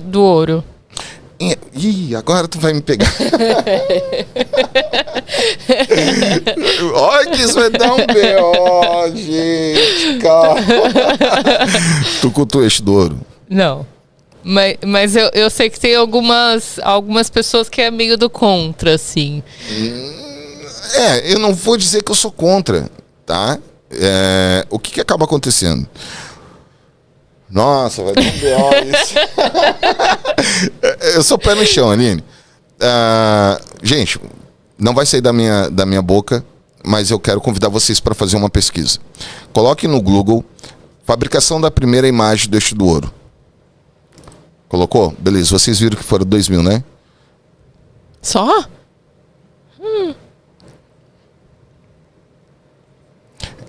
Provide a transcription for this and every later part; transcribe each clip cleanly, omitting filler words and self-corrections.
Do ouro. Ih, agora tu vai me pegar. Olha que isso vai dar um B.O., gente, calma. Tu cultua eixo do ouro? Não. Mas eu sei que tem algumas pessoas que é meio do contra, assim. Eu não vou dizer que eu sou contra, tá? O que acaba acontecendo? Nossa, vai dar um B.O. isso. Eu sou pé no chão, Aline. Gente, não vai sair da minha boca, mas eu quero convidar vocês para fazer uma pesquisa. Coloque no Google fabricação da primeira imagem do eixo do ouro. Colocou? Beleza, vocês viram que foram 2000, né? Só?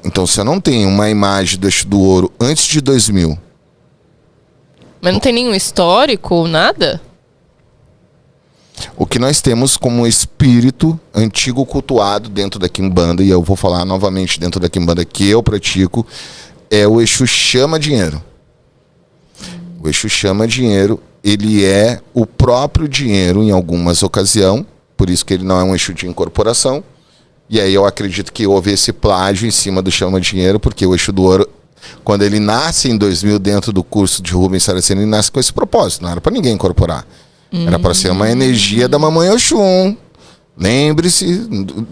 Então, se eu não tenho uma imagem do eixo do ouro antes de 2000... Mas não tem nenhum histórico, nada? O que nós temos como espírito antigo cultuado dentro da Quimbanda, e eu vou falar novamente dentro da Quimbanda que eu pratico, é o Exu Chama Dinheiro. O Exu Chama Dinheiro, ele é o próprio dinheiro em algumas ocasiões, por isso que ele não é um Exu de incorporação. E aí eu acredito que houve esse plágio em cima do Chama Dinheiro, porque o Exu do Ouro, quando ele nasce em 2000 dentro do curso de Rubens Saraceni, ele nasce com esse propósito, não era para ninguém incorporar. Era para ser uma energia da Mamãe Oxum. Lembre-se,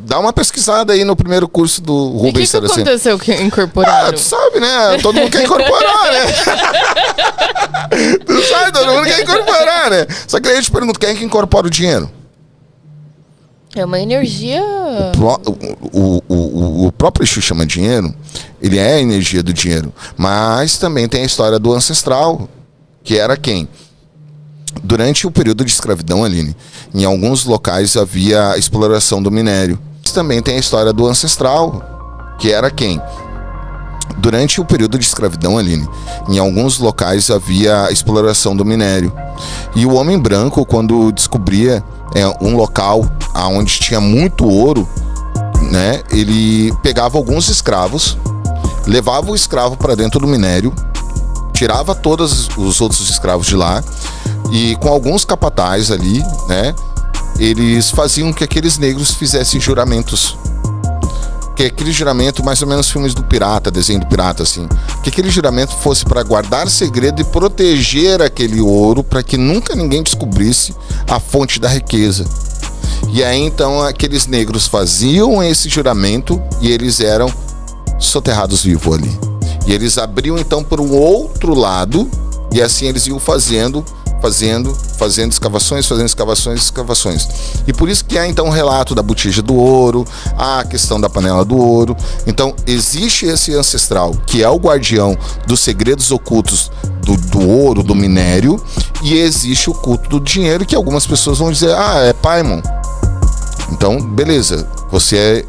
dá uma pesquisada aí no primeiro curso do Rubens Saraceni. O que aconteceu que incorporaram? Tu sabe, né? Todo mundo quer incorporar, né? Tu sabe, todo mundo quer incorporar, né? Só que aí eu te pergunto, quem é que incorpora o dinheiro? É uma energia... O próprio Exu Chama Dinheiro, ele é a energia do dinheiro. Mas também tem a história do ancestral, que era quem? Durante o período de escravidão, Aline, em alguns locais havia exploração do minério. Também tem a história do ancestral, que era quem? Durante o período de escravidão, Aline, em alguns locais havia exploração do minério. E o homem branco, quando descobria um local onde tinha muito ouro, né, ele pegava alguns escravos, levava o escravo para dentro do minério, tirava todos os outros escravos de lá, e com alguns capatazes ali, né, eles faziam que aqueles negros fizessem juramentos. Que aquele juramento, mais ou menos filmes do pirata, desenho do pirata, assim. Que aquele juramento fosse para guardar segredo e proteger aquele ouro para que nunca ninguém descobrisse a fonte da riqueza. E aí, então, aqueles negros faziam esse juramento e eles eram soterrados vivos ali. E eles abriam, então, para o outro lado e assim eles iam fazendo escavações. E por isso que há então o relato da botija do ouro, a questão da panela do ouro. Então existe esse ancestral que é o guardião dos segredos ocultos do ouro, do minério, e existe o culto do dinheiro, que algumas pessoas vão dizer, é Paimon. Então, beleza, você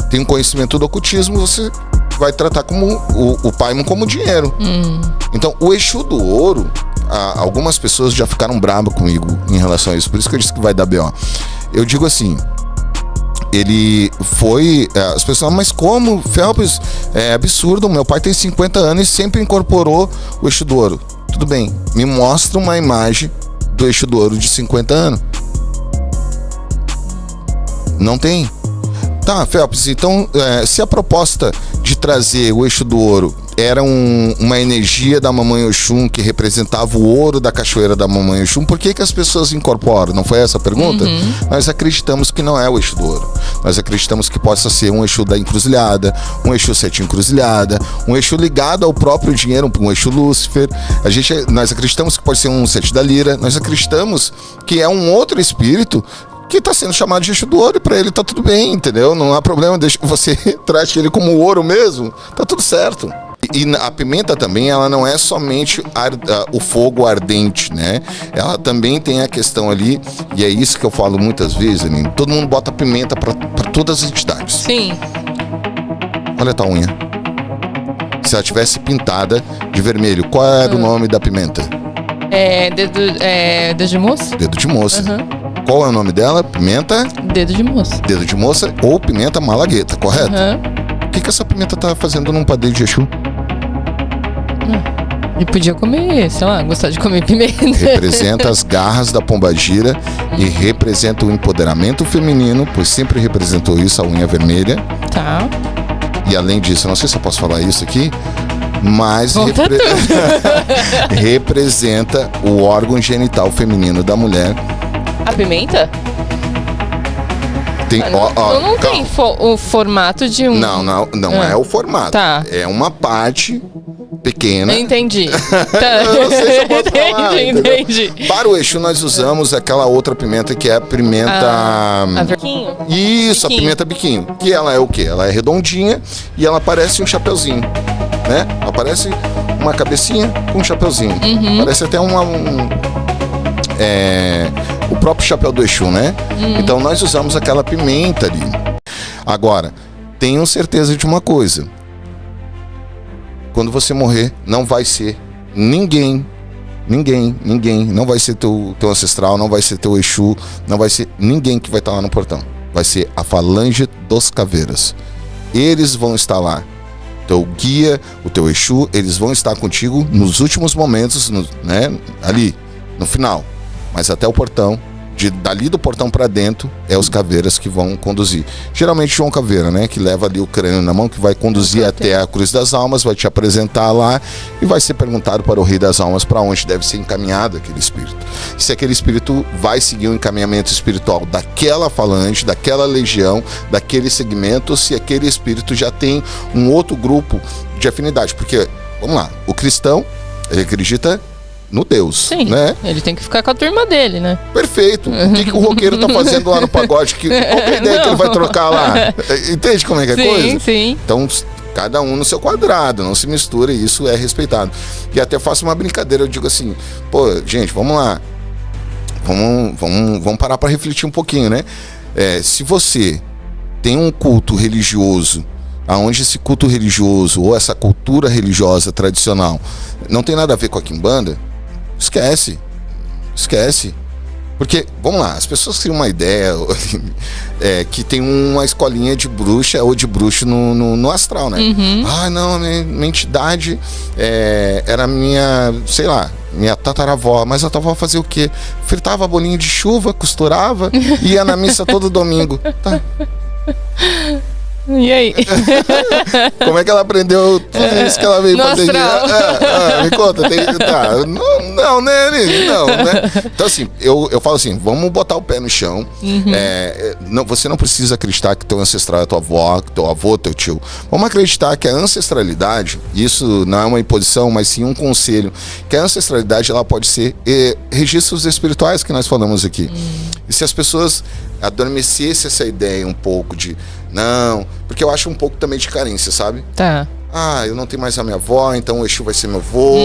tem um conhecimento do ocultismo, você vai tratar como o Paimon como dinheiro. Então, o Exu do ouro, algumas pessoas já ficaram bravas comigo em relação a isso, por isso que eu disse que vai dar B.O. Eu digo assim, ele foi... as pessoas, mas como, Phelps? É absurdo, meu pai tem 50 anos e sempre incorporou o Exu do ouro. Tudo bem, me mostra uma imagem do Exu do ouro de 50 anos. Não tem. Tá, Phelps, então se a proposta de trazer o Exu do ouro era uma energia da Mamãe Oxum que representava o ouro da cachoeira da Mamãe Oxum, por que as pessoas incorporam? Não foi essa a pergunta? Nós acreditamos que não é o Exu do ouro. Nós acreditamos que possa ser um Exu da encruzilhada, um Exu sete encruzilhada, um Exu ligado ao próprio dinheiro, um Exu Lúcifer. Nós acreditamos que pode ser um sete da lira. Nós acreditamos que é um outro espírito que está sendo chamado de Exu do ouro, e para ele tá tudo bem, entendeu? Não há problema, deixa que você trate ele como ouro mesmo, tá tudo certo. E a pimenta também, ela não é somente o fogo ardente, né? Ela também tem a questão ali, e é isso que eu falo muitas vezes, Aline, todo mundo bota pimenta para todas as entidades. Sim. Olha a tua unha. Se ela tivesse pintada de vermelho, qual era o nome da pimenta? Dedo de moça? Dedo de moça. Qual é o nome dela? Pimenta? Dedo de moça. Dedo de moça ou pimenta malagueta, correto? O que essa pimenta tá fazendo num padeiro de Exu? E podia comer, sei lá, gostar de comer pimenta. Representa as garras da pombagira e representa o empoderamento feminino, pois sempre representou isso, a unha vermelha. Tá. E além disso, eu não sei se eu posso falar isso aqui, mas representa o órgão genital feminino da mulher. A pimenta? Tem, não tem o formato de um... Não é o formato. Tá. É uma parte pequena. Entendi. Tá. Eu não sei se eu posso falar, entendi. Para o Exu nós usamos aquela outra pimenta que é a pimenta... A biquinho? Isso, biquinho. A pimenta biquinho. Que ela é o quê? Ela é redondinha e ela parece um chapeuzinho, né? Ela parece uma cabecinha com um chapeuzinho. Parece até o próprio chapéu do Exu, né? Então nós usamos aquela pimenta ali. Agora, tenham certeza de uma coisa. Quando você morrer, não vai ser ninguém, não vai ser teu ancestral, não vai ser teu Exu, não vai ser ninguém que vai estar lá no portão. Vai ser a falange dos caveiras. Eles vão estar lá. Teu guia, o teu Exu, eles vão estar contigo nos últimos momentos, né? Ali, no final. Mas até o portão, dali do portão para dentro, é os caveiras que vão conduzir. Geralmente João Caveira, né? Que leva ali o crânio na mão, que vai conduzir até a Cruz das Almas, vai te apresentar lá e vai ser perguntado para o Rei das Almas para onde deve ser encaminhado aquele espírito. Se aquele espírito vai seguir o encaminhamento espiritual daquela falange, daquela legião, daquele segmento, ou se aquele espírito já tem um outro grupo de afinidade. Porque, vamos lá, o cristão, ele acredita no Deus, sim, né? Ele tem que ficar com a turma dele, né? Perfeito. O que o roqueiro tá fazendo lá no pagode? Qual é a ideia que ele vai trocar lá? Entende como é que é a coisa? Sim, sim. Então, cada um no seu quadrado, não se mistura e isso é respeitado. E até faço uma brincadeira, eu digo assim, pô, gente, vamos lá. Vamos parar para refletir um pouquinho, né? Se você tem um culto religioso, aonde esse culto religioso ou essa cultura religiosa tradicional não tem nada a ver com a quimbanda, esquece. Porque, vamos lá, as pessoas criam uma ideia que tem uma escolinha de bruxa ou de bruxo no astral, né? Ah, não, minha entidade era minha, sei lá, minha tataravó. Mas a tua avó fazia o quê? Fritava bolinho de chuva, costurava e ia na missa todo domingo. Tá. E aí? Como é que ela aprendeu tudo isso que ela veio fazer? Me conta. Não, né? Então, assim, eu falo assim, vamos botar o pé no chão. Você não precisa acreditar que teu ancestral é tua avó, teu avô, teu tio. Vamos acreditar que a ancestralidade, isso não é uma imposição, mas sim um conselho, que a ancestralidade ela pode ser registros espirituais que nós falamos aqui. E se as pessoas adormecessem essa ideia um pouco de não, porque eu acho um pouco também de carência, sabe? Tá. Ah, eu não tenho mais a minha avó, então o Exu vai ser meu avô,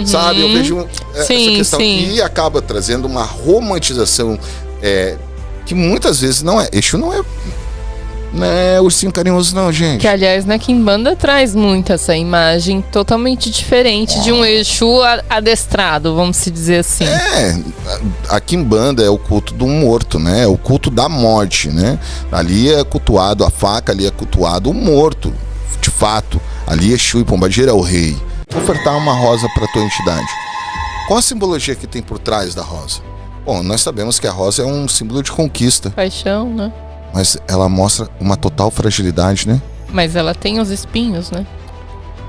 sabe? Eu vejo essa questão e acaba trazendo uma romantização que muitas vezes não é. Exu não é ursinho carinhoso não, gente. Que, aliás, na Quimbanda traz muito essa imagem totalmente diferente de um Exu adestrado, vamos se dizer assim. A Quimbanda é o culto do morto, né? É o culto da morte, né? Ali é cultuado a faca, ali é cultuado o morto, de fato. Ali Exu e Pombagira é o rei. Ofertar uma rosa para tua entidade. Qual a simbologia que tem por trás da rosa? Bom, nós sabemos que a rosa é um símbolo de conquista. Paixão, né? Mas ela mostra uma total fragilidade, né? Mas ela tem os espinhos, né?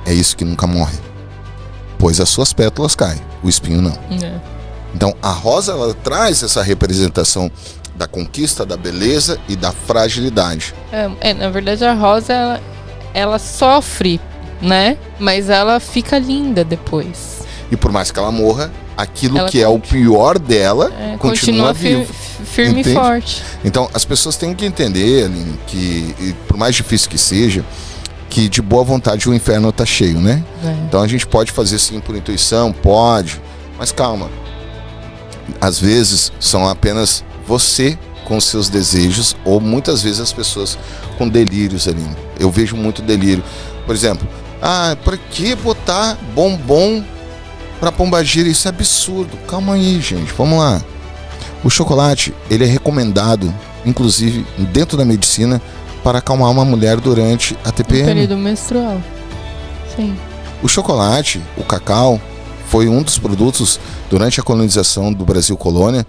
É isso que nunca morre. Pois as suas pétalas caem, o espinho não. Então a rosa ela traz essa representação da conquista, da beleza e da fragilidade. Na verdade a rosa ela sofre, né? Mas ela fica linda depois. E por mais que ela morra, aquilo que é o pior dela continua vivo. Firme e forte. Então as pessoas têm que entender, Aline, que por mais difícil que seja, que de boa vontade o inferno tá cheio, né? Então a gente pode fazer sim por intuição, pode, mas calma. Às vezes são apenas você com seus desejos, ou muitas vezes as pessoas com delírios, Aline. Eu vejo muito delírio. Por exemplo, para que botar bombom pra pombagira? Isso é absurdo. Calma aí, gente, vamos lá. O chocolate, ele é recomendado, inclusive dentro da medicina, para acalmar uma mulher durante a TPM. No período menstrual. Sim. O chocolate, o cacau, foi um dos produtos, durante a colonização do Brasil colônia,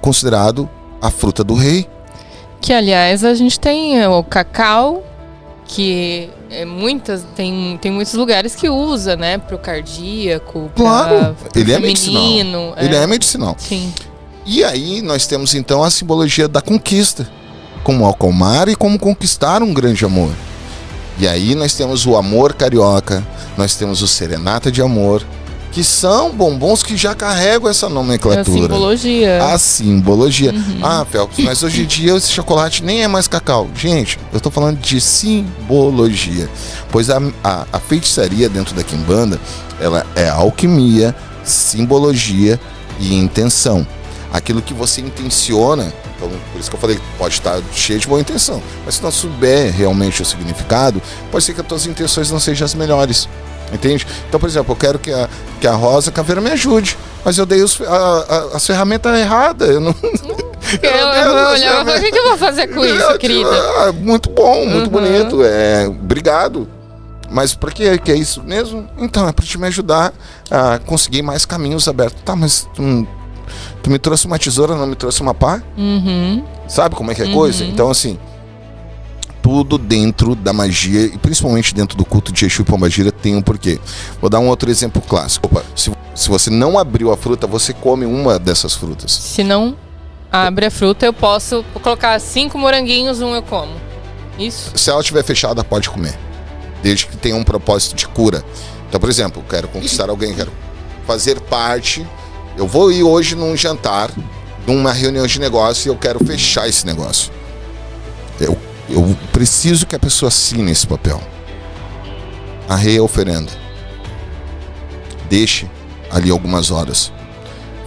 considerado a fruta do rei. Que, aliás, a gente tem o cacau, que tem muitos lugares que usa, né? Pro cardíaco, claro, ele é feminino. Medicinal. Ele é medicinal. Sim. E aí nós temos então a simbologia da conquista, como acalmar e como conquistar um grande amor. E aí nós temos o amor carioca, nós temos o serenata de amor, que são bombons que já carregam essa nomenclatura. A simbologia. Ah, Phelps, mas hoje em dia esse chocolate nem é mais cacau. Gente, eu tô falando de simbologia. Pois a feitiçaria dentro da Quimbanda, ela é alquimia, simbologia e intenção. Aquilo que você intenciona, então, por isso que eu falei que pode estar cheio de boa intenção, mas se não souber realmente o significado, pode ser que as tuas intenções não sejam as melhores, entende? Então, por exemplo, eu quero que a Rosa Caveira me ajude, mas eu dei as ferramentas erradas, eu não... Eu olhava, o que eu vou fazer com isso, querida? Muito bom, muito bonito, obrigado. Mas pra que é isso mesmo? Então, é pra te me ajudar a conseguir mais caminhos abertos. Tá, mas tu me trouxe uma tesoura, não me trouxe uma pá? Sabe como é que é coisa? Então, assim, tudo dentro da magia, e principalmente dentro do culto de Exu e Pombagira, tem um porquê. Vou dar um outro exemplo clássico. Opa, se você não abriu a fruta, você come uma dessas frutas. Se não abre a fruta, eu posso colocar 5 moranguinhos, um eu como. Isso? Se ela estiver fechada, pode comer. Desde que tenha um propósito de cura. Então, por exemplo, quero conquistar alguém, quero fazer parte. Eu vou ir hoje num jantar, numa reunião de negócio, e eu quero fechar esse negócio. Eu preciso que a pessoa assine esse papel. Arreia a oferenda. Deixe ali algumas horas.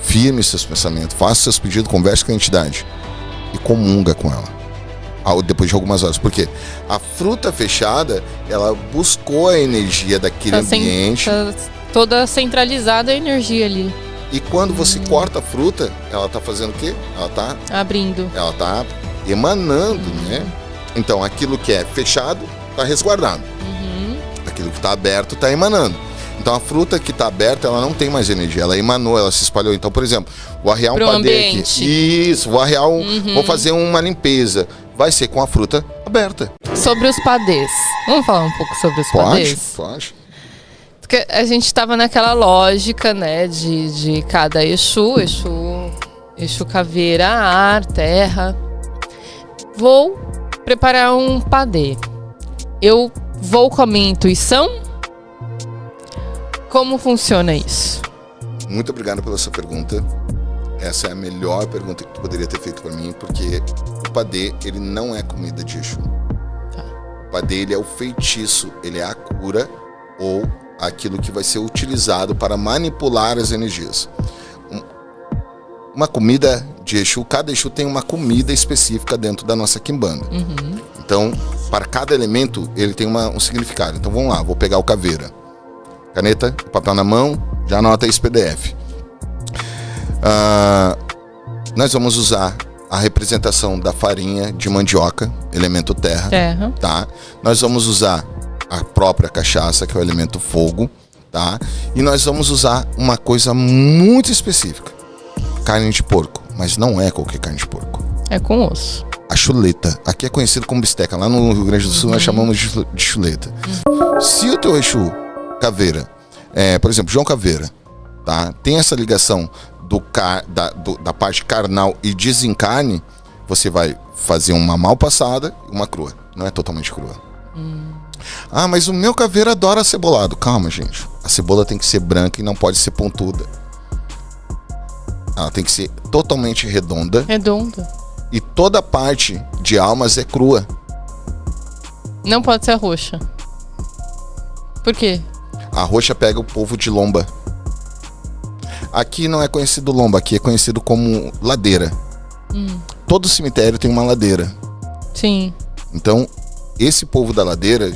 Firme seus pensamentos, faça seus pedidos, converse com a entidade e comunga com ela. Depois de algumas horas. Porque a fruta fechada, ela buscou a energia daquele ambiente. Tá toda centralizada a energia ali. E quando você corta a fruta, ela tá fazendo o quê? Ela tá abrindo. Ela tá emanando, né? Então, aquilo que é fechado tá resguardado. Aquilo que tá aberto tá emanando. Então, a fruta que tá aberta, ela não tem mais energia. Ela emanou, ela se espalhou. Então, por exemplo, vou arrear um padê aqui. Isso, vou arrear vou fazer uma limpeza. Vai ser com a fruta aberta. Sobre os padês. Vamos falar um pouco sobre os padês? Pode. Porque a gente estava naquela lógica, né, de cada Exu caveira, ar, terra. Vou preparar um padê. Eu vou com a minha intuição? Como funciona isso? Muito obrigado pela sua pergunta. Essa é a melhor pergunta que tu poderia ter feito para mim, porque o padê, ele não é comida de Exu. Tá. O padê, ele é o feitiço, ele é a cura ou aquilo que vai ser utilizado para manipular as energias. Uma comida de Exu, cada Exu tem uma comida específica dentro da nossa quimbanda. Então, para cada elemento, ele tem um significado. Então, vamos lá, vou pegar o caveira. Caneta, papel na mão, já anota esse PDF. Nós vamos usar a representação da farinha de mandioca, elemento terra. Tá? Nós vamos usar a própria cachaça, que é o elemento fogo, tá? E nós vamos usar uma coisa muito específica. Carne de porco, mas não é qualquer carne de porco. É com osso. A chuleta. Aqui é conhecido como bisteca. Lá no Rio Grande do Sul nós chamamos de chuleta. Se o teu Exu caveira, por exemplo, João Caveira, tá? Tem essa ligação da parte carnal e desencarne, você vai fazer uma mal passada e uma crua. Não é totalmente crua. Ah, mas o meu caveira adora cebolado. Calma, gente. A cebola tem que ser branca e não pode ser pontuda. Ela tem que ser totalmente redonda. E toda a parte de almas é crua. Não pode ser roxa. Por quê? A roxa pega o povo de lomba. Aqui não é conhecido lomba, aqui é conhecido como ladeira. Todo cemitério tem uma ladeira. Sim. Então, esse povo da ladeira,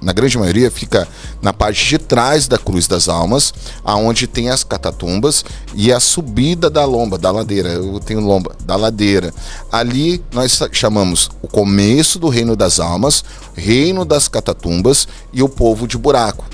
na grande maioria, fica na parte de trás da Cruz das Almas, aonde tem as catatumbas e a subida da lomba, da ladeira. Eu tenho lomba, da ladeira. Ali nós chamamos o começo do reino das almas, reino das catatumbas e o povo de buraco.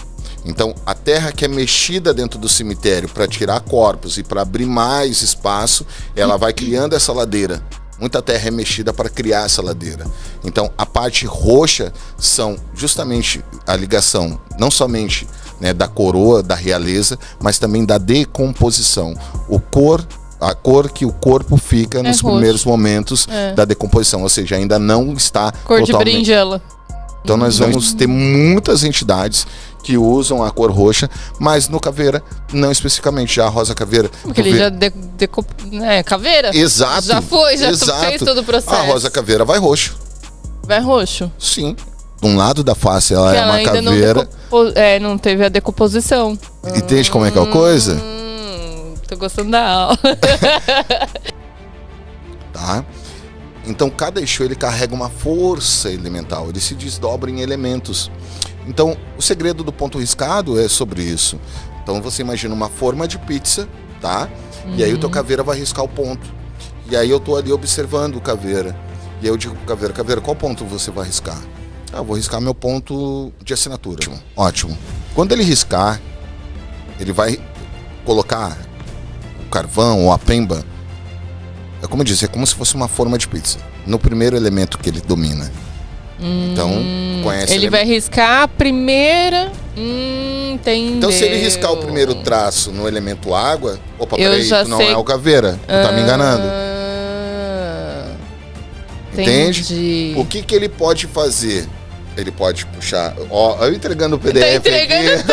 Então, a terra que é mexida dentro do cemitério para tirar corpos e para abrir mais espaço, ela vai criando essa ladeira. Muita terra é mexida para criar essa ladeira. Então, a parte roxa são justamente a ligação, não somente, né, da coroa, da realeza, mas também da decomposição. A cor que o corpo fica nos primeiros momentos da decomposição, ou seja, ainda não está cor de berinjela. Então nós vamos ter muitas entidades que usam a cor roxa, mas no caveira, não especificamente. Já a rosa caveira... Porque ele já caveira? Exato. Já fez todo o processo. A rosa caveira vai roxo. Vai roxo? Sim. De um lado da face ela é uma ainda caveira... não teve a decomposição. Entende como é que é a coisa? Tô gostando da aula. Tá? Então cada Exu ele carrega uma força elemental, ele se desdobra em elementos. Então o segredo do ponto riscado é sobre isso. Então você imagina uma forma de pizza, tá? E aí o teu caveira vai riscar o ponto. E aí eu tô ali observando o caveira. E aí eu digo pro caveira, qual ponto você vai riscar? Eu vou riscar meu ponto de assinatura. Ótimo. Quando ele riscar, ele vai colocar o carvão ou a pemba. É como eu disse, é como se fosse uma forma de pizza. No primeiro elemento que ele domina. Então, conhece... Ele vai riscar a primeira... Entendeu. Então, se ele riscar o primeiro traço no elemento água... Opa, peraí, tu não sei. é o caveira. Tu tá me enganando. Entende? Entendi. O que ele pode fazer? Ele pode puxar... Ó, eu entregando o PDF tá entregando aqui.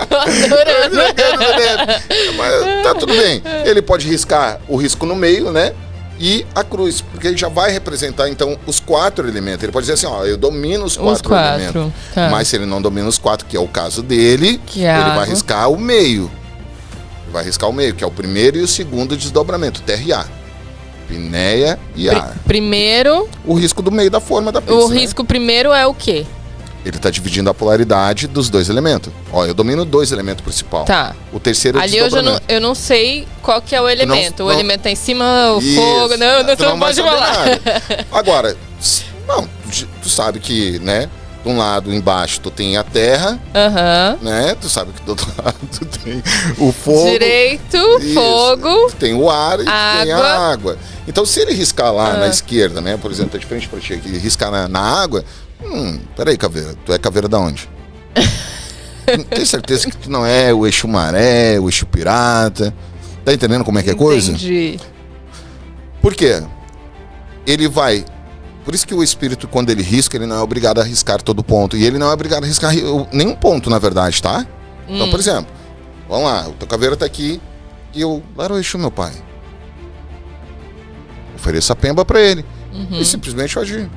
Tô adorando. Mas tá tudo bem. Ele pode riscar o risco no meio, né? E a cruz, porque ele já vai representar, então, os 4 elementos. Ele pode dizer assim, ó, eu domino os 4 elementos. Tá. Mas se ele não domina os 4, que é o caso dele, ele vai riscar o meio. Ele vai riscar o meio, que é o primeiro e o segundo desdobramento, terra e ar. Pinéia e ar. Primeiro... O risco do meio da forma da pizza. O risco primeiro é o quê? Ele está dividindo a polaridade dos 2 elementos. Ó, eu domino 2 elementos principal. Tá. O terceiro é o ali desdobramento. eu não sei qual que é o elemento. O elemento tá em cima, o Isso. fogo... Não, tu não pode falar. Agora, não, tu sabe que, né? De um lado, embaixo, tu tem a terra, né? Tu sabe que do outro lado tu tem o fogo. Direito, isso, fogo. Tu tem o ar e tu tem a água. Então, se ele riscar lá na esquerda, né? Por exemplo, tá de frente pra ti aqui, riscar na água... peraí, caveira. Tu é caveira da onde? Tem certeza que tu não é o Exu Maré, o Exu Pirata? Tá entendendo como é que é coisa? Entendi. Por quê? Ele vai... Por isso que o espírito, quando ele risca, ele não é obrigado a riscar todo ponto. E ele não é obrigado a riscar nenhum ponto, na verdade, tá? Então, por exemplo, vamos lá, o teu caveira tá aqui e eu... Lá o Exu, meu pai. Ofereço a pemba pra ele. E simplesmente eu agir.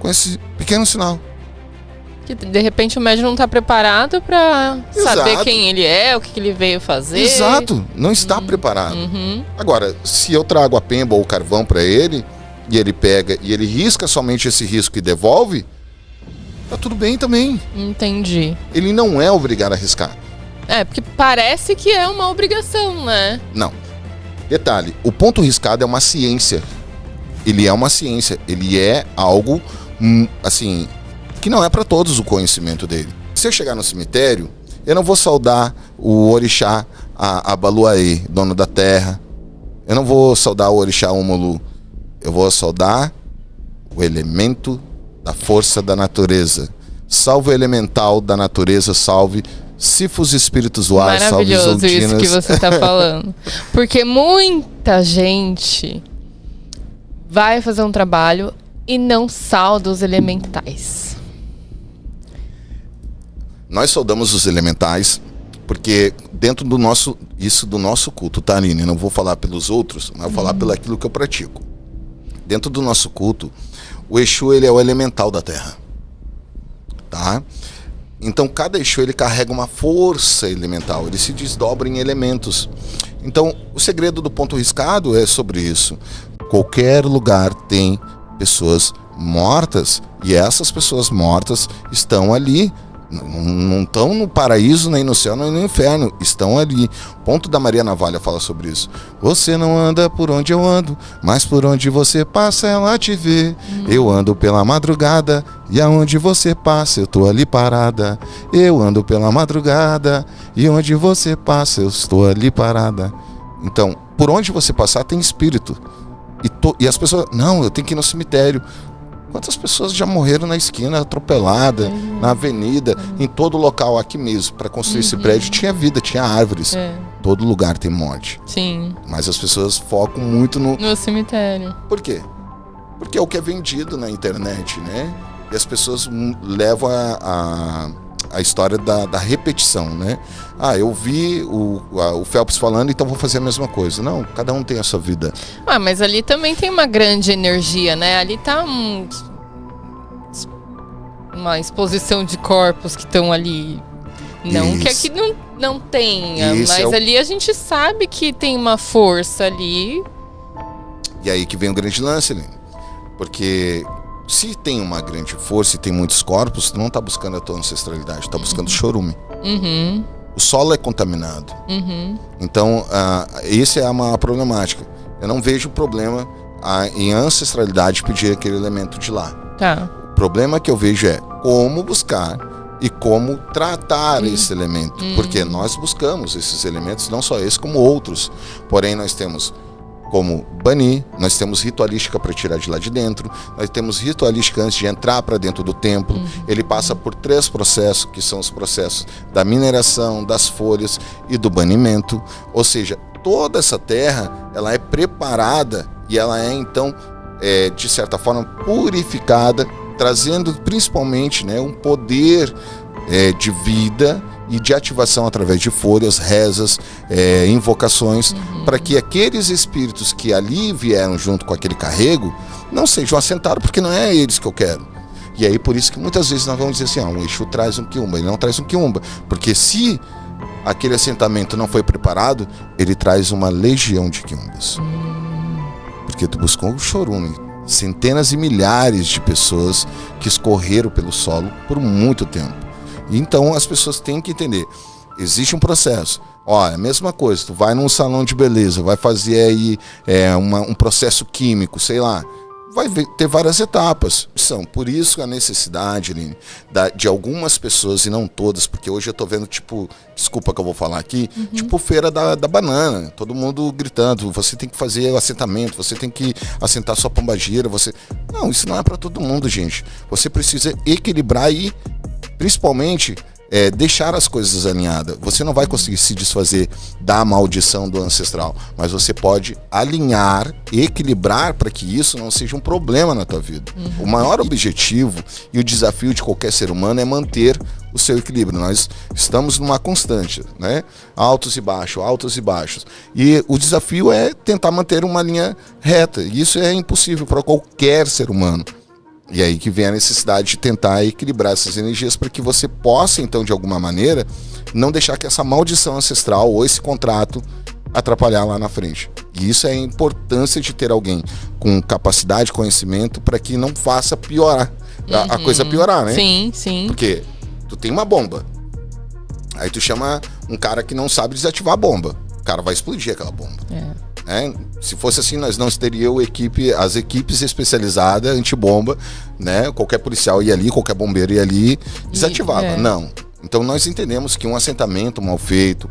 Com esse pequeno sinal. Que de repente o médium não está preparado para saber quem ele é, o que ele veio fazer. Exato, não está preparado. Agora, se eu trago a pemba ou o carvão para ele, e ele pega e ele risca somente esse risco e devolve, tá tudo bem também. Entendi. Ele não é obrigado a riscar. É, porque parece que é uma obrigação, né? Não. Detalhe, o ponto riscado é uma ciência. Ele é uma ciência, ele é algo, assim, que não é para todos o conhecimento dele. Se eu chegar no cemitério, eu não vou saudar o orixá Abaluaê, dono da terra. Eu não vou saudar o orixá Omolu. Eu vou saudar o elemento da força da natureza. Salve o elemental da natureza, salve Sifos espíritos do ar, salve Maravilhoso Zoltinas. isso que você está falando. Porque muita gente vai fazer um trabalho e não sauda os elementais. Nós saudamos os elementais porque dentro do nosso culto, tá, Aline? Eu não vou falar pelos outros, mas vou falar pelo aquilo que eu pratico. Dentro do nosso culto, o Exu, ele é o elemental da terra. Tá? Então, cada Exu, ele carrega uma força elemental, ele se desdobra em elementos. Então, o segredo do ponto riscado é sobre isso. Qualquer lugar tem pessoas mortas, e essas pessoas mortas estão ali Não estão no paraíso, nem no céu, nem no inferno. Estão ali. O ponto da Maria Navalha fala sobre isso. Você não anda por onde eu ando, mas por onde você passa ela te vê. Eu ando pela madrugada e aonde você passa eu tô ali parada. Eu ando pela madrugada e onde você passa eu estou ali parada. Então, por onde você passar tem espírito. E as pessoas, não, eu tenho que ir no cemitério. Quantas pessoas já morreram na esquina, atropelada, na avenida, em todo local aqui mesmo? Para construir esse prédio tinha vida, tinha árvores. Todo lugar tem morte. Sim. Mas as pessoas focam muito no cemitério. Por quê? Porque é o que é vendido na internet, né? E as pessoas levam a história da repetição, né? Eu vi o Phelps falando, então vou fazer a mesma coisa. Não, cada um tem a sua vida. Mas ali também tem uma grande energia, né? Ali tá uma exposição de corpos que estão ali. Não isso. Que aqui não tenha, isso mas ali a gente sabe que tem uma força ali. E aí que vem o grande lance, né? Porque se tem uma grande força e tem muitos corpos, tu não tá buscando a tua ancestralidade, tu tá buscando chorume. O solo é contaminado. Então, essa é uma problemática. Eu não vejo problema em ancestralidade pedir aquele elemento de lá. Tá. O problema que eu vejo é como buscar e como tratar esse elemento. Porque nós buscamos esses elementos, não só esse, como outros. Porém, nós temos como banir, nós temos ritualística para tirar de lá de dentro, nós temos ritualística antes de entrar para dentro do templo. Ele passa por 3 processos, que são os processos da mineração, das folhas e do banimento. Ou seja, toda essa terra, ela é preparada e ela é então, de certa forma, purificada, trazendo principalmente, né, um poder de vida e de ativação através de folhas, rezas, invocações, para que aqueles espíritos que ali vieram junto com aquele carrego não sejam assentados, porque não é eles que eu quero. E aí por isso que muitas vezes nós vamos dizer assim, o Exu traz um quiumba, ele não traz um quiumba, porque se aquele assentamento não foi preparado, ele traz uma legião de quiumbas. Porque tu buscou o chorume, centenas e milhares de pessoas que escorreram pelo solo por muito tempo. Então as pessoas têm que entender, existe um processo. É a mesma coisa, tu vai num salão de beleza, vai fazer aí um processo químico, sei lá, vai ter várias etapas. Por isso a necessidade, Aline, de algumas pessoas, e não todas, porque hoje eu tô vendo, desculpa que eu vou falar aqui, feira da banana, todo mundo gritando, você tem que fazer o assentamento, você tem que assentar sua pombagira, Não, isso não é para todo mundo, gente. Você precisa equilibrar e principalmente deixar as coisas alinhadas. Você não vai conseguir se desfazer da maldição do ancestral, mas você pode alinhar, equilibrar para que isso não seja um problema na tua vida. O maior objetivo e o desafio de qualquer ser humano é manter o seu equilíbrio. Nós estamos numa constante, né? Altos e baixos, altos e baixos. E o desafio é tentar manter uma linha reta. E isso é impossível para qualquer ser humano. E aí que vem a necessidade de tentar equilibrar essas energias para que você possa, então, de alguma maneira, não deixar que essa maldição ancestral ou esse contrato atrapalhar lá na frente. E isso é a importância de ter alguém com capacidade, conhecimento, para que não faça piorar. A coisa piorar, né? Sim, sim. Porque tu tem uma bomba, aí tu chama um cara que não sabe desativar a bomba. O cara vai explodir aquela bomba. Se fosse assim, nós não teríamos as equipes especializadas antibomba, né? Qualquer policial ia ali, qualquer bombeiro ia ali, desativava. Não. Então nós entendemos que um assentamento mal feito,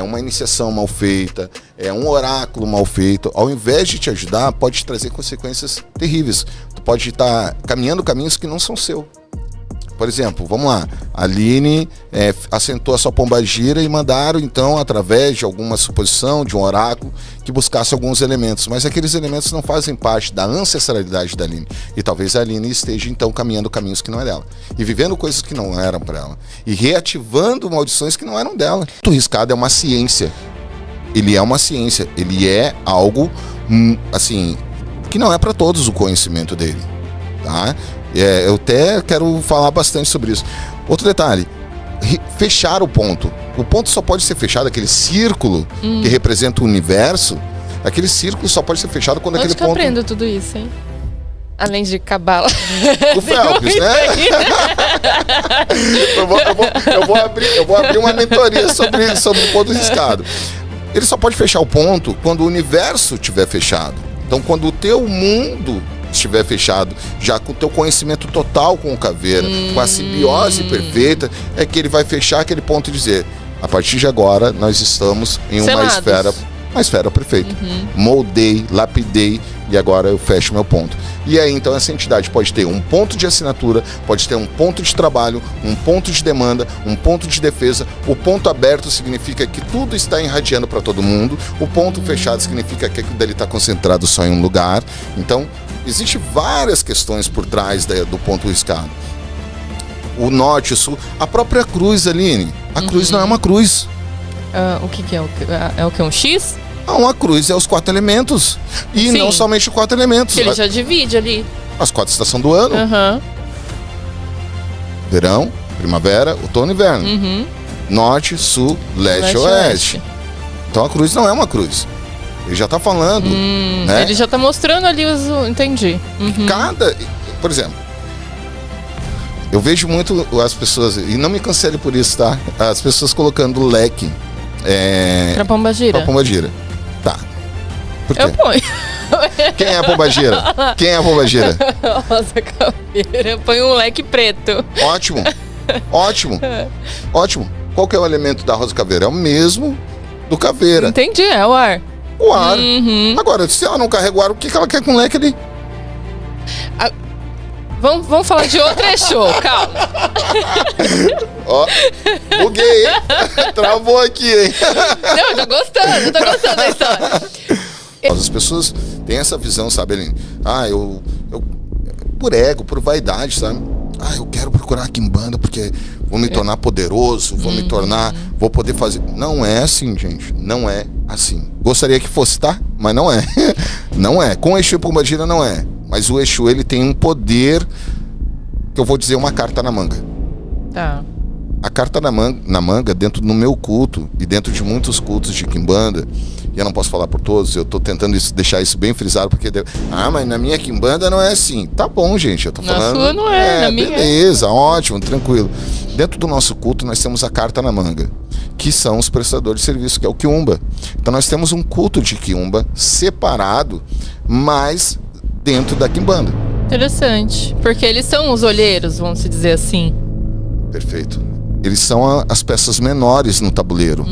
uma iniciação mal feita, um oráculo mal feito, ao invés de te ajudar, pode te trazer consequências terríveis. Tu pode estar caminhando caminhos que não são seus. Por exemplo, vamos lá, a Aline assentou a sua pombagira e mandaram, então, através de alguma suposição, de um oráculo, que buscasse alguns elementos. Mas aqueles elementos não fazem parte da ancestralidade da Aline. E talvez a Aline esteja, então, caminhando caminhos que não é dela. E vivendo coisas que não eram para ela. E reativando maldições que não eram dela. O riscado é uma ciência. Ele é uma ciência. Ele é algo, assim, que não é para todos o conhecimento dele. Tá? Eu até quero falar bastante sobre isso. Outro detalhe, fechar o ponto. O ponto só pode ser fechado, aquele círculo que representa o universo, aquele círculo só pode ser fechado quando Onde aquele que eu ponto... aprendo tudo isso, hein? Além de cabala. O Phelps, né? eu vou abrir uma mentoria sobre o ponto riscado. Ele só pode fechar o ponto quando o universo estiver fechado. Então, quando o teu mundo estiver fechado, já com o teu conhecimento total com o caveira, com a simbiose perfeita, é que ele vai fechar aquele ponto e dizer: a partir de agora, nós estamos em uma esfera perfeita. Moldei, lapidei e agora eu fecho meu ponto. E aí, então, essa entidade pode ter um ponto de assinatura, pode ter um ponto de trabalho, um ponto de demanda, um ponto de defesa. O ponto aberto significa que tudo está irradiando para todo mundo. O ponto fechado significa que aquilo dali está concentrado só em um lugar. Então, existem várias questões por trás do ponto riscado. O norte, o sul, a própria cruz, Aline. A cruz não é uma cruz. O que é? É o que? Um X? Uma cruz é os 4 elementos. E Sim. não somente os 4 elementos. Que ele já divide ali. As 4 estações do ano. Verão, primavera, outono e inverno. Norte, sul, leste, oeste. Então a cruz não é uma cruz. Ele já está falando. Né? Ele já está mostrando ali os... Entendi. Por exemplo, eu vejo muito as pessoas, e não me cancele por isso, tá? As pessoas colocando leque. Pra Pombagira. Tá. Por quê? Eu ponho. Quem é a Pombagira? Rosa Caveira. Eu ponho um leque preto. Ótimo. Qual que é o elemento da Rosa Caveira? É o mesmo do caveira. Entendi, é o ar. O ar. Agora, se ela não carrega o ar, o que ela quer com o leque ali? Vamos falar de outro Exu, calma. Buguei, hein? Travou aqui, hein? Não, eu tô gostando da história. As pessoas têm essa visão, sabe, Aline? Eu por ego, por vaidade, sabe? Eu quero procurar a Quimbanda porque vou me tornar poderoso, vou poder fazer... Não é assim, gente. Não é assim. Gostaria que fosse, tá? Mas não é. Não é. Com o Exu e Pombagira não é. Mas o Exu, ele tem um poder, que eu vou dizer, uma carta na manga. Tá. A carta na manga, dentro do meu culto e dentro de muitos cultos de Quimbanda, e eu não posso falar por todos, eu tô tentando deixar isso bem frisado, porque... mas na minha Quimbanda não é assim. Tá bom, gente, eu tô falando... Na sua não é, na minha... Beleza, ótimo, tranquilo. Dentro do nosso culto, nós temos a carta na manga, que são os prestadores de serviço, que é o Quiumba. Então nós temos um culto de Quiumba separado, mas dentro da Quimbanda. Interessante, porque eles são os olheiros, vamos se dizer assim. Perfeito. Eles são as peças menores no tabuleiro.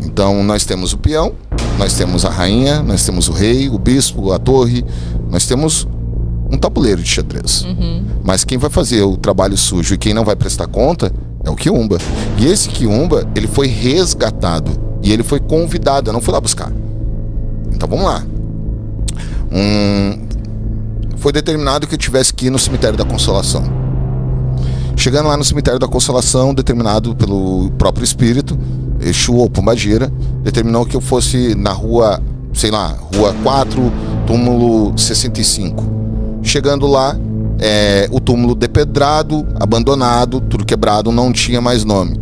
Então nós temos o peão, nós temos a rainha, nós temos o rei, o bispo, a torre. Nós temos um tabuleiro de xadrez. Mas quem vai fazer o trabalho sujo e quem não vai prestar conta é o Quiumba. E esse Quiumba, ele foi resgatado e ele foi convidado. Eu não fui lá buscar. Então vamos lá. Foi determinado que eu tivesse que ir no cemitério da Consolação. Chegando lá no cemitério da Consolação, determinado pelo próprio espírito, Exu ou Pombagira, determinou que eu fosse na rua, rua 4, túmulo 65. Chegando lá, o túmulo depedrado, abandonado, tudo quebrado, não tinha mais nome.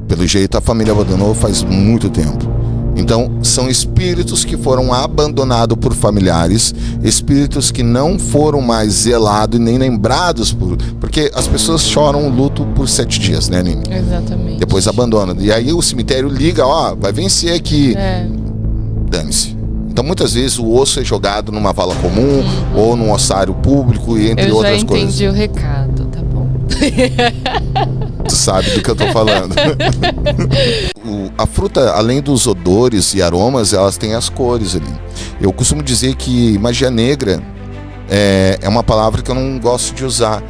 Pelo jeito, a família abandonou faz muito tempo. Então, são espíritos que foram abandonados por familiares, espíritos que não foram mais zelados e nem lembrados porque as pessoas choram o luto por 7 dias, né, Nini? Exatamente. Depois abandonam. E aí o cemitério liga, vai vencer aqui. Dane-se. Então, muitas vezes o osso é jogado numa vala comum ou num ossário público e entre outras coisas. Eu já entendi o recado, tá bom. Tu sabe do que eu tô falando. A fruta, além dos odores e aromas, elas têm as cores ali. Eu costumo dizer que magia negra é uma palavra que eu não gosto de usar,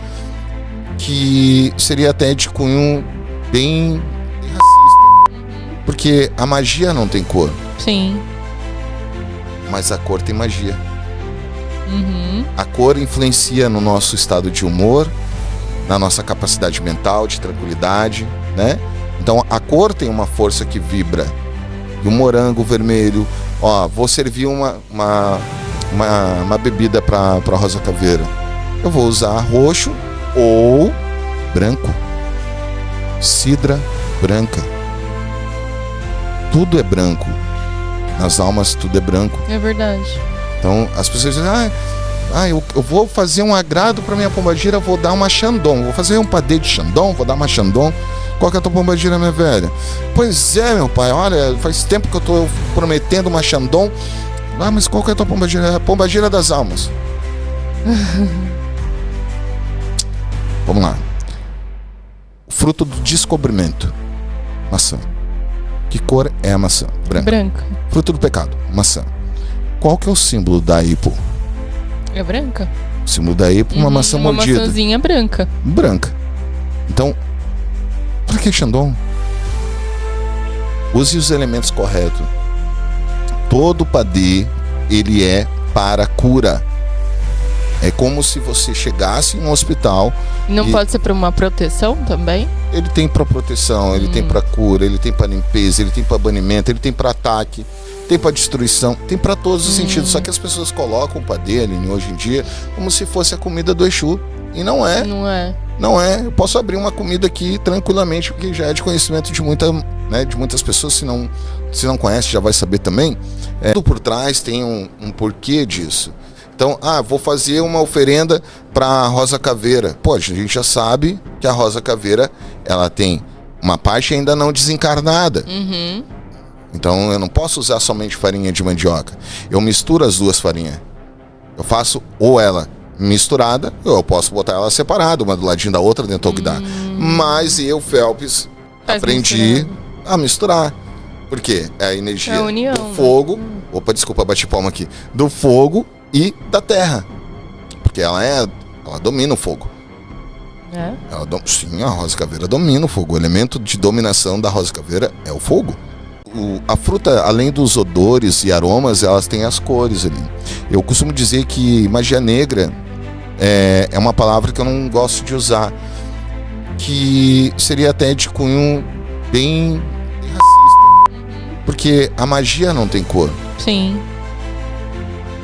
que seria até de cunho bem racista. Porque a magia não tem cor. Sim. Mas a cor tem magia. A cor influencia no nosso estado de humor, na nossa capacidade mental, de tranquilidade, né? Então a cor tem uma força que vibra. E o morango vermelho, vou servir uma bebida para Rosa Caveira. Eu vou usar roxo ou branco. Cidra branca. Tudo é branco. Nas almas tudo é branco. É verdade. Então as pessoas dizem, eu vou fazer um agrado para minha pombagira, vou dar uma Xandão. Vou fazer um padê de Xandão, vou dar uma Xandão. Qual que é a tua pombagira, minha velha? Pois é, meu pai, olha, faz tempo que eu tô prometendo uma Xandão. Ah, mas qual que é a tua pombagira? É a pombagira das almas. Vamos lá. Fruto do descobrimento. Maçã. Que cor é a maçã? Branca. Fruto do pecado. Maçã. Qual que é o símbolo da hipo? É branca. O símbolo da hipo, uma maçã mordida. Uma maçãzinha branca. Branca. Então, para que Xandão? Use os elementos corretos. Todo padê, ele é para cura. É como se você chegasse em um hospital. Não pode ser para uma proteção também? Ele tem para proteção, ele tem para cura, ele tem para limpeza, ele tem para banimento, ele tem para ataque, tem para destruição, tem para todos os sentidos. Só que as pessoas colocam o padê, Aline, hoje em dia, como se fosse a comida do Exu. E não é. Não é. Não é. Eu posso abrir uma comida aqui tranquilamente, porque já é de conhecimento de muitas pessoas. Se não conhece, já vai saber também. Tudo por trás tem um porquê disso. Então, vou fazer uma oferenda para a Rosa Caveira. Pô, a gente já sabe que a Rosa Caveira, ela tem uma parte ainda não desencarnada. Uhum. Então, eu não posso usar somente farinha de mandioca. Eu misturo as duas farinhas. Eu faço ou ela misturada, ou eu posso botar ela separada, uma do ladinho da outra, dentro do que dá. Mas eu, Phelps, aprendi a misturar. Por quê? É a energia do fogo. Opa, desculpa, bati palma aqui. Do fogo e da terra. Porque ela domina o fogo. É? Sim, a Rosa Caveira domina o fogo. O elemento de dominação da Rosa Caveira é o fogo. A fruta, além dos odores e aromas, elas têm as cores ali. Eu costumo dizer que magia negra é uma palavra que eu não gosto de usar, que seria até de cunho bem racista. Porque a magia não tem cor. Sim.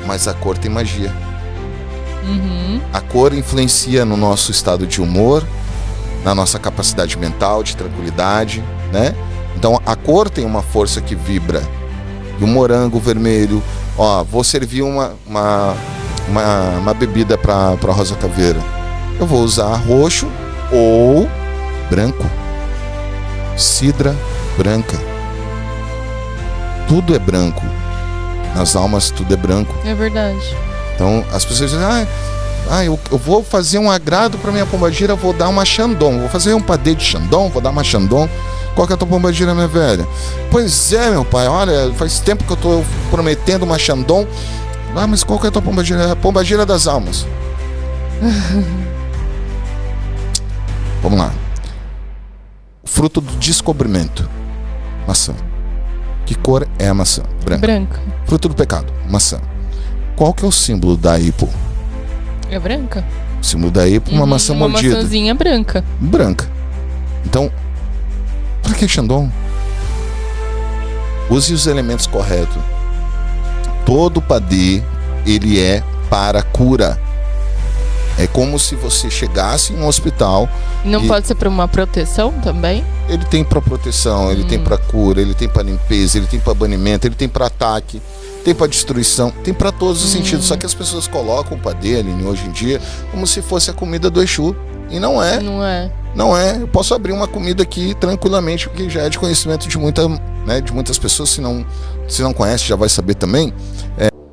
Mas a cor tem magia. Uhum. A cor influencia no nosso estado de humor, na nossa capacidade mental, de tranquilidade, né? Então a cor tem uma força que vibra. E o morango vermelho, vou servir uma bebida para Rosa Caveira. Eu vou usar roxo ou branco. Cidra branca. Tudo é branco. Nas almas tudo é branco. É verdade. Então as pessoas dizem, eu vou fazer um agrado para minha pombagira, vou dar uma Xandão. Vou fazer um padê de Xandão, vou dar uma Xandão. Qual que é a tua pombagira, minha velha? Pois é, meu pai, olha, faz tempo que eu tô prometendo uma Xandão. Ah, mas qual que é a tua pombagira? É a pombagira das almas. Vamos lá. Fruto do descobrimento. Maçã. Que cor é a maçã? Branca. Fruto do pecado. Maçã. Qual que é o símbolo da hipo? É branca. O símbolo da hipo, uma maçã mordida. Uma maçãzinha branca. Branca. Então, para que Xandão? Use os elementos corretos. Todo padê, ele é para cura. É como se você chegasse em um hospital. Não pode ser para uma proteção também? Ele tem para proteção, ele tem para cura, ele tem para limpeza, ele tem para banimento, ele tem para ataque, tem para destruição, tem para todos os sentidos. Só que as pessoas colocam o padê, Aline, hoje em dia, como se fosse a comida do Exu. E não é. Não é. Não é. Eu posso abrir uma comida aqui tranquilamente, porque já é de conhecimento de muitas pessoas. Se não conhece, já vai saber também.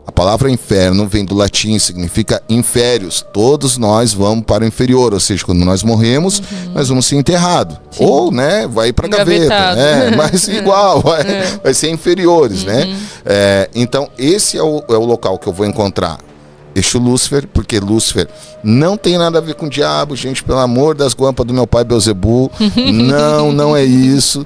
A palavra inferno vem do latim, significa inférios. Todos nós vamos para o inferior, ou seja, quando nós morremos, nós vamos ser enterrados. Sim. Ou, vai para a gaveta. Mas igual, vai ser inferiores, né? Então, esse é o local que eu vou encontrar Exu Lúcifer, porque Lúcifer não tem nada a ver com o diabo, gente, pelo amor das guampas do meu pai Belzebu. Não é isso.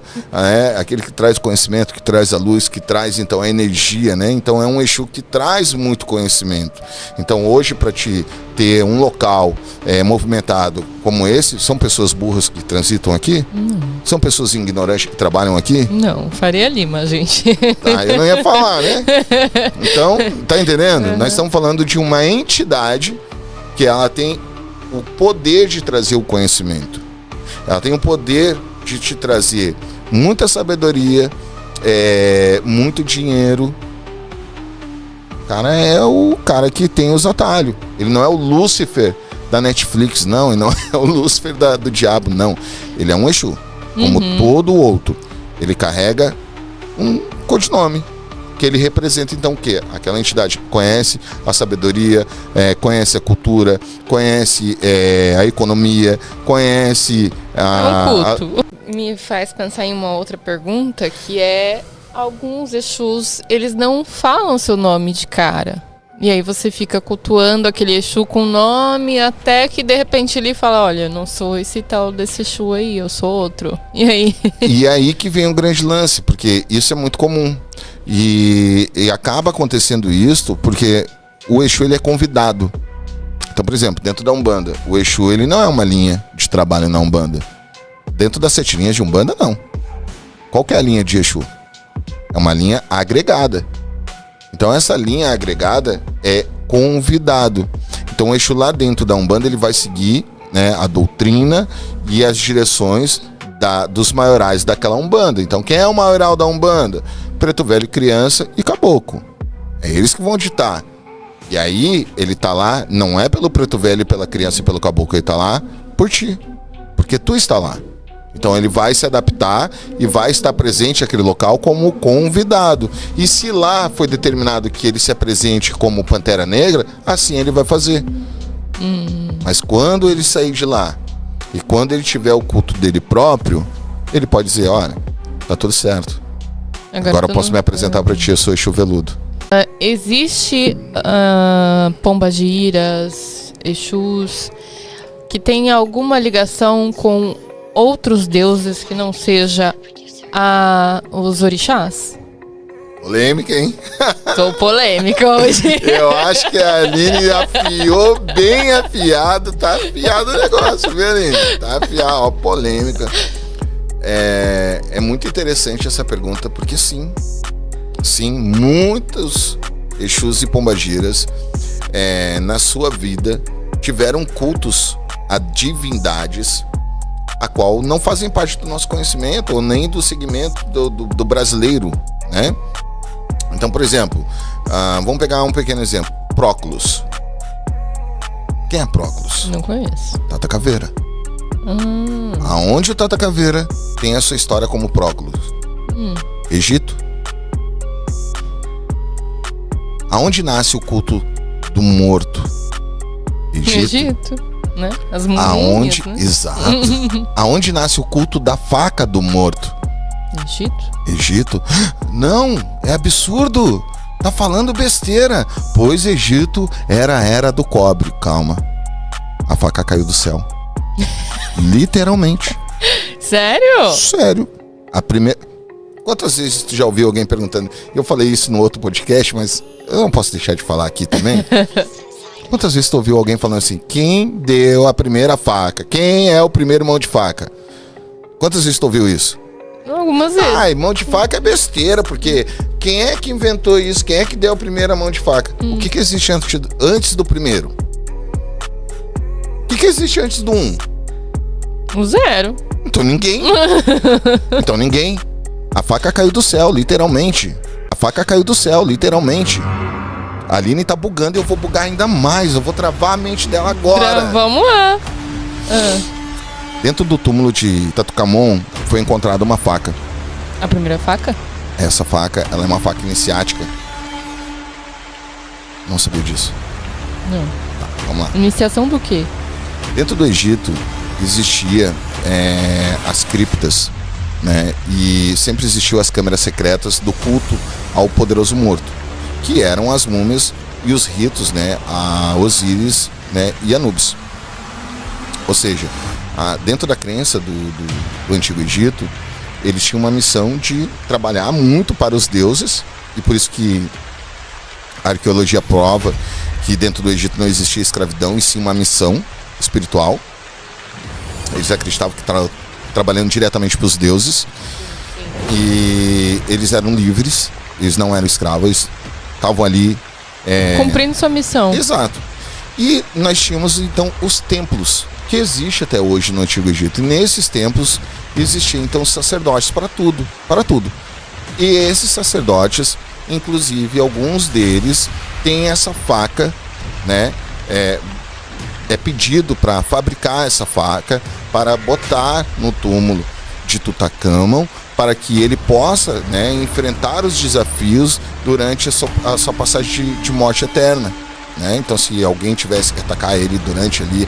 Aquele que traz conhecimento, que traz a luz, que traz então a energia, né? Então é um Exu que traz muito conhecimento. Então hoje, para te ter um local movimentado como esse, são pessoas burras que transitam aqui? São pessoas ignorantes que trabalham aqui? Não, Faria Lima, gente. Tá, eu não ia falar, né? Então, tá entendendo? Nós estamos falando de uma entidade que ela tem o poder de trazer o conhecimento. Ela tem o poder de te trazer muita sabedoria, muito dinheiro O cara é o cara que tem os atalhos. Ele não é o Lúcifer da Netflix, não. Ele não é o Lúcifer do diabo, não. Ele é um Exu, como todo outro. Ele carrega um codinome, que ele representa, então, o quê? Aquela entidade que conhece a sabedoria, conhece a cultura, conhece a economia, conhece É um culto. Me faz pensar em uma outra pergunta, que é... Alguns Exus, eles não falam seu nome de cara. E aí você fica cultuando aquele Exu com nome, até que de repente ele fala, olha, eu não sou esse tal desse Exu aí, eu sou outro. E aí? E aí que vem um grande lance, porque isso é muito comum. E acaba acontecendo isso porque o Exu, ele é convidado. Então, por exemplo, dentro da Umbanda, o Exu, ele não é uma linha de trabalho na Umbanda. Dentro das 7 linhas de Umbanda, não. Qual que é a linha de Exu? É uma linha agregada. Então essa linha agregada é convidado. Então o Exu lá dentro da Umbanda, ele vai seguir, né, a doutrina e as direções dos maiorais daquela Umbanda. Então quem é o maioral da Umbanda? Preto Velho, Criança e Caboclo. É eles que vão ditar. E aí ele tá lá, não é pelo Preto Velho, pela Criança e pelo Caboclo, ele tá lá por ti. Porque tu está lá. Então ele vai se adaptar e vai estar presente naquele local como convidado. E se lá foi determinado que ele se apresente como Pantera Negra, assim ele vai fazer. Mas quando ele sair de lá e quando ele tiver o culto dele próprio, ele pode dizer, olha, tá tudo certo. Agora eu posso me apresentar para ti, eu sou Exu Veludo. Existe pombagiras, Exus, que tem alguma ligação com outros deuses que não seja os orixás? Polêmica, hein? Tô polêmica hoje. Eu acho que a Aline afiou bem afiado. Tá afiado o negócio, viu, Aline? Tá afiado, ó, polêmica. É muito interessante essa pergunta, porque sim, muitos Exus e pombagiras na sua vida tiveram cultos a divindades a qual não fazem parte do nosso conhecimento ou nem do segmento do brasileiro, né? Então, por exemplo, vamos pegar um pequeno exemplo. Próculos. Quem é Próculos? Não conheço. Tata Caveira. Aonde o Tata Caveira tem a sua história como Próculos? Egito. Aonde nasce o culto do morto? Egito. Né? As múmias, né? Exato. Aonde nasce o culto da faca do morto? Egito? Não, é absurdo. Tá falando besteira. Pois Egito era a era do cobre. Calma. A faca caiu do céu. Literalmente. Sério? Sério. A primeira... Quantas vezes tu já ouviu alguém perguntando? Eu falei isso no outro podcast, mas eu não posso deixar de falar aqui também. Quantas vezes tu ouviu alguém falando assim, quem deu a primeira faca? Quem é o primeiro mão de faca? Quantas vezes tu ouviu isso? Algumas vezes. Ai, mão de faca é besteira, porque quem é que inventou isso? Quem é que deu a primeira mão de faca? O que existe antes do primeiro? O que existe antes do 1? O 0. Então ninguém. A faca caiu do céu, literalmente. A faca caiu do céu, literalmente. A Aline tá bugando e eu vou bugar ainda mais. Eu vou travar a mente dela agora. Vamos lá. Dentro do túmulo de Tutankhamon foi encontrada uma faca. A primeira faca? Essa faca, ela é uma faca iniciática. Não sabia disso. Não. Tá, vamos lá. Iniciação do quê? Dentro do Egito existia as criptas, né? E sempre existiu as câmeras secretas do culto ao poderoso morto, que eram as múmias e os ritos, né, a Osíris, né, e Anubis. Ou seja, dentro da crença do Antigo Egito, eles tinham uma missão de trabalhar muito para os deuses, e por isso que a arqueologia prova que dentro do Egito não existia escravidão, e sim uma missão espiritual. Eles acreditavam que trabalhando diretamente para os deuses, e eles eram livres, eles não eram escravos, eles estavam ali cumprindo sua missão. Exato. E nós tínhamos então os templos, que existe até hoje no Antigo Egito. E nesses templos existiam então sacerdotes para tudo. E esses sacerdotes Inclusive, alguns deles têm essa faca, né? É pedido para fabricar essa faca para botar no túmulo de Tutancâmon, para que ele possa, né, enfrentar os desafios durante a sua passagem de morte eterna. Né? Então, se alguém tivesse que atacar ele durante ali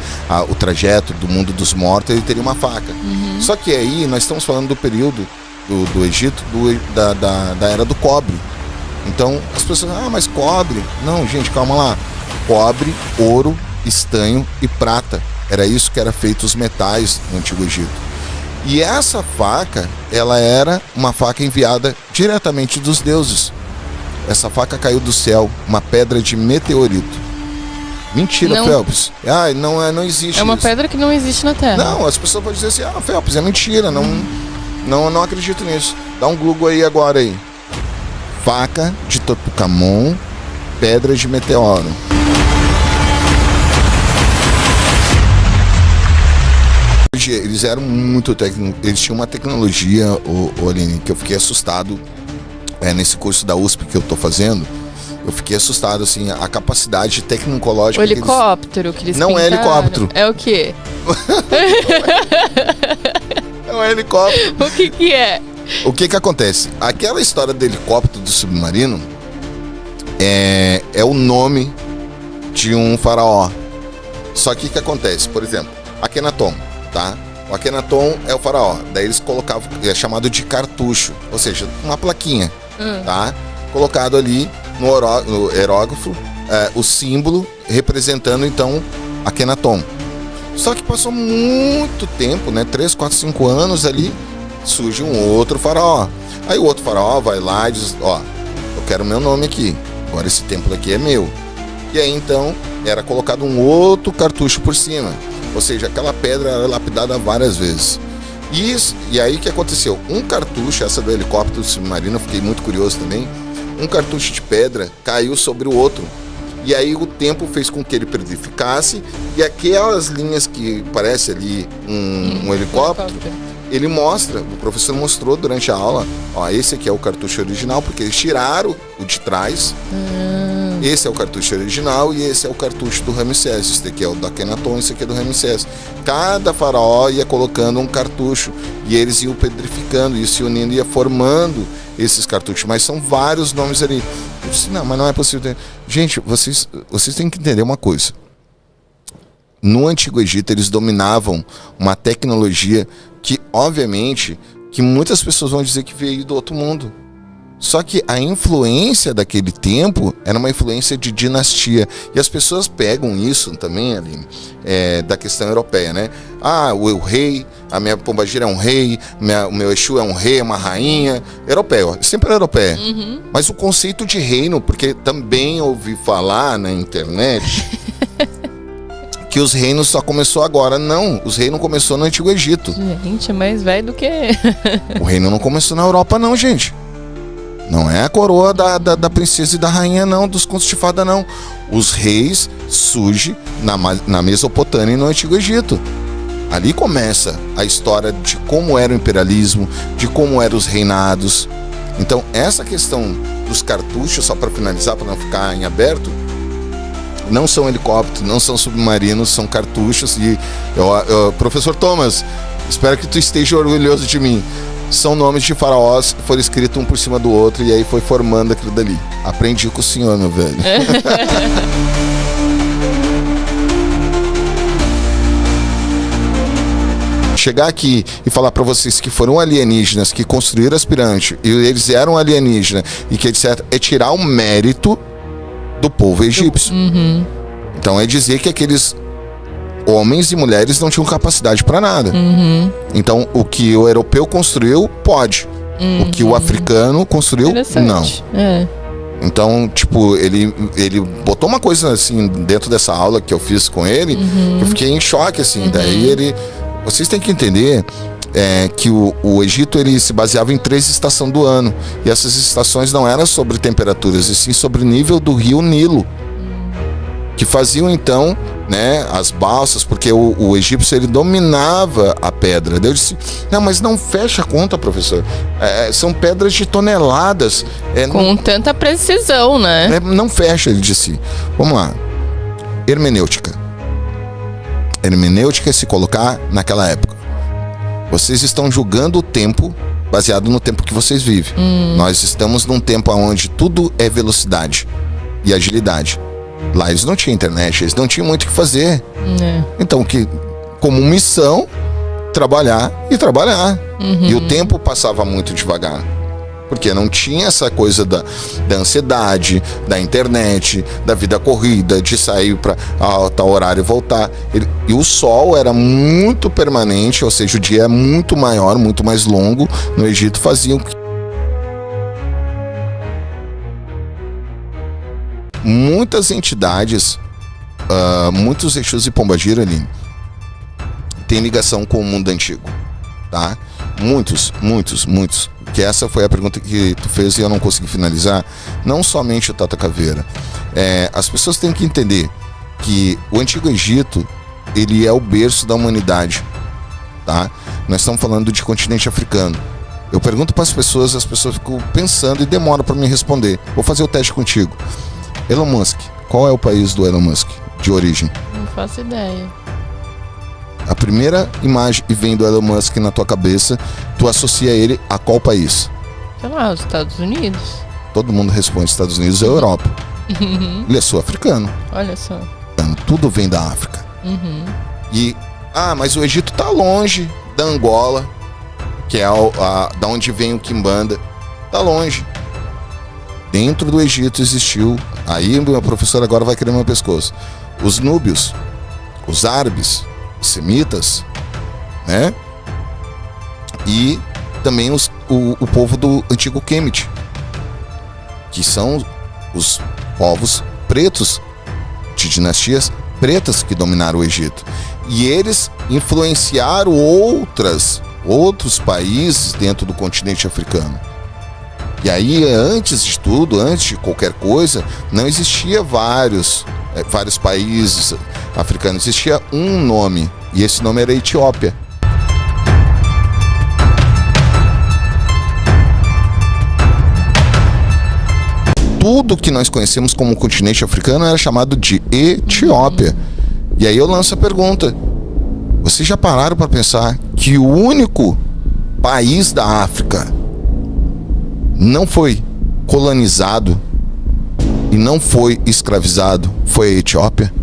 o trajeto do mundo dos mortos, ele teria uma faca. Só que aí nós estamos falando do período do Egito, da era do cobre. Então as pessoas, mas cobre? Não, gente, calma lá. Cobre, ouro, estanho e prata. Era isso que era feito os metais no Antigo Egito. E essa faca, ela era uma faca enviada diretamente dos deuses. Essa faca caiu do céu, uma pedra de meteorito. Mentira, não. Phelps. Não existe. É uma isso. pedra que não existe na Terra. Não, as pessoas podem dizer assim, Phelps, é mentira, não acredito nisso. Dá um Google aí agora aí. Faca de Tutancâmon, pedra de meteoro. Eles eram muito técnicos, eles tinham uma tecnologia, Aline, que eu fiquei assustado nesse curso da USP que eu tô fazendo. Eu fiquei assustado, assim, a capacidade tecnológica. O helicóptero que eles Não pintaram. É helicóptero. É o quê? É um helicóptero. O que é? O que acontece? Aquela história do helicóptero do submarino é o nome de um faraó. Só que o que acontece? Por exemplo, Akhenaton, tá? O Akhenaton é o faraó. Daí eles colocavam, é chamado de cartucho, ou seja, uma plaquinha, tá? Colocado ali no hierógrafo, o símbolo representando então Akhenaton. Só que passou muito tempo, né? 3, 4, 5 anos ali, surge um outro faraó. Aí o outro faraó vai lá e diz, eu quero meu nome aqui, agora esse templo aqui é meu. E aí então era colocado um outro cartucho por cima, ou seja, aquela pedra era lapidada várias vezes. E aí o que aconteceu? Um cartucho, essa do helicóptero submarino, eu fiquei muito curioso também, um cartucho de pedra caiu sobre o outro. E aí o tempo fez com que ele petrificasse, e aquelas linhas que parece ali um helicóptero, ele mostra, o professor mostrou durante a aula, esse aqui é o cartucho original, porque eles tiraram o de trás. Esse é o cartucho original e esse é o cartucho do Ramsés. Esse aqui é o da Akhenaton, esse aqui é do Ramsés. Cada faraó ia colocando um cartucho e eles iam petrificando, ia se unindo, ia formando esses cartuchos. Mas são vários nomes ali. Eu disse, não, mas não é possível. Gente, vocês têm que entender uma coisa. No Antigo Egito, eles dominavam uma tecnologia que, obviamente, que muitas pessoas vão dizer que veio do outro mundo. Só que a influência daquele tempo era uma influência de dinastia. E as pessoas pegam isso também, Aline, da questão europeia, né? O rei, a minha pombagira é um rei, o meu Exu é um rei, uma rainha. Europeia, sempre é europeia. Mas o conceito de reino, porque também ouvi falar na internet que os reinos só começou agora. Não, os reinos começou no Antigo Egito. Gente, mais velho do que... O reino não começou na Europa não, gente. Não é a coroa da princesa e da rainha, não, dos contos de fada, não. Os reis surgem na Mesopotâmia e no Antigo Egito. Ali começa a história de como era o imperialismo, de como eram os reinados. Então, essa questão dos cartuchos, só para finalizar, para não ficar em aberto, não são helicópteros, não são submarinos, são cartuchos. E, professor Thomas, espero que tu esteja orgulhoso de mim. São nomes de faraós que foram escritos um por cima do outro e aí foi formando aquilo dali. Aprendi com o senhor, meu velho. Chegar aqui e falar para vocês que foram alienígenas que construíram as pirâmides e eles eram alienígenas e que etc. é tirar o mérito do povo egípcio. Então é dizer que aqueles homens e mulheres não tinham capacidade para nada. Então, o que o europeu construiu, pode. O que o africano construiu, não. Então, tipo, ele botou uma coisa assim dentro dessa aula que eu fiz com ele, que eu fiquei em choque, assim. Daí vocês têm que entender que o Egito ele se baseava em 3 estações do ano. E essas estações não eram sobre temperaturas, e sim sobre o nível do rio Nilo. Que faziam, então, né, as balsas, porque o egípcio ele dominava a pedra. Eu disse, não, mas não fecha a conta, professor. São pedras de toneladas. Com tanta precisão, né? Não fecha, ele disse. Vamos lá. Hermenêutica. Hermenêutica é se colocar naquela época. Vocês estão julgando o tempo baseado no tempo que vocês vivem. Nós estamos num tempo onde tudo é velocidade e agilidade. Lá eles não tinham internet, eles não tinham muito o que fazer. Então, como missão, trabalhar. E o tempo passava muito devagar. Porque não tinha essa coisa da ansiedade, da internet, da vida corrida, de sair para tal horário e voltar. E o sol era muito permanente, ou seja, o dia é muito maior, muito mais longo. No Egito faziam muitas entidades, muitos Exus e Pombagira ali tem ligação com o mundo antigo, tá? Muitos. Que essa foi a pergunta que tu fez e eu não consegui finalizar. Não somente o Tata Caveira. As pessoas têm que entender que o Antigo Egito, ele é o berço da humanidade, tá? Nós estamos falando de continente africano. Eu pergunto para as pessoas ficam pensando e demoram para me responder. Vou fazer o teste contigo. Elon Musk, qual é o país do Elon Musk de origem? Não faço ideia. A primeira imagem que vem do Elon Musk na tua cabeça, tu associa ele a qual país? Sei lá, os Estados Unidos. Todo mundo responde Estados Unidos e Europa. Ele é sul-africano. Olha só. Tudo vem da África. Mas o Egito tá longe da Angola, que é da onde vem o Quimbanda. Tá longe. Dentro do Egito existiu, aí meu professor agora vai querer meu pescoço, os núbios, os árabes, os semitas, né? E também o povo do antigo Kemet, que são os povos pretos, de dinastias pretas que dominaram o Egito. E eles influenciaram outros países dentro do continente africano. E aí, antes de tudo, antes de qualquer coisa, não existia vários países africanos. Existia um nome, e esse nome era Etiópia. Tudo que nós conhecemos como continente africano era chamado de Etiópia. E aí eu lanço a pergunta. Vocês já pararam para pensar que o único país da África não foi colonizado e não foi escravizado, foi a Etiópia?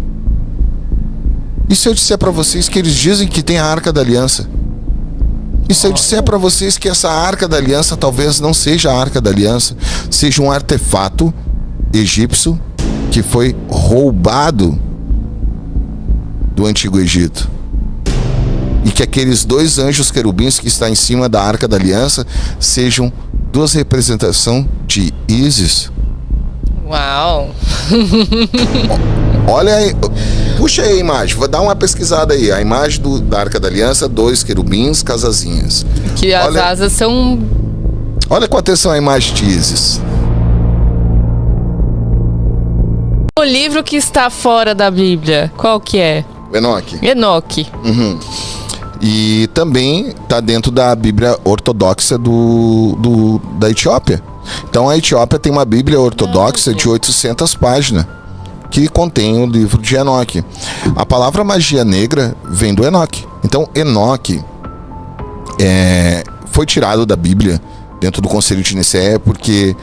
E se eu disser para vocês que eles dizem que tem a Arca da Aliança? E se eu disser para vocês que essa Arca da Aliança talvez não seja a Arca da Aliança, seja um artefato egípcio que foi roubado do Antigo Egito? E que aqueles 2 anjos querubins que estão em cima da Arca da Aliança sejam 2 representações de Ísis? Uau! Olha aí, puxa aí a imagem, vou dar uma pesquisada aí. A imagem da Arca da Aliança, 2 querubins, casazinhas. Que as asas são... Olha com atenção a imagem de Ísis. O livro que está fora da Bíblia, qual que é? Enoque. E também está dentro da Bíblia ortodoxa da Etiópia. Então a Etiópia tem uma Bíblia ortodoxa de 800 páginas que contém o livro de Enoque. A palavra magia negra vem do Enoque. Então Enoque foi tirado da Bíblia dentro do Conselho de Nicéia porque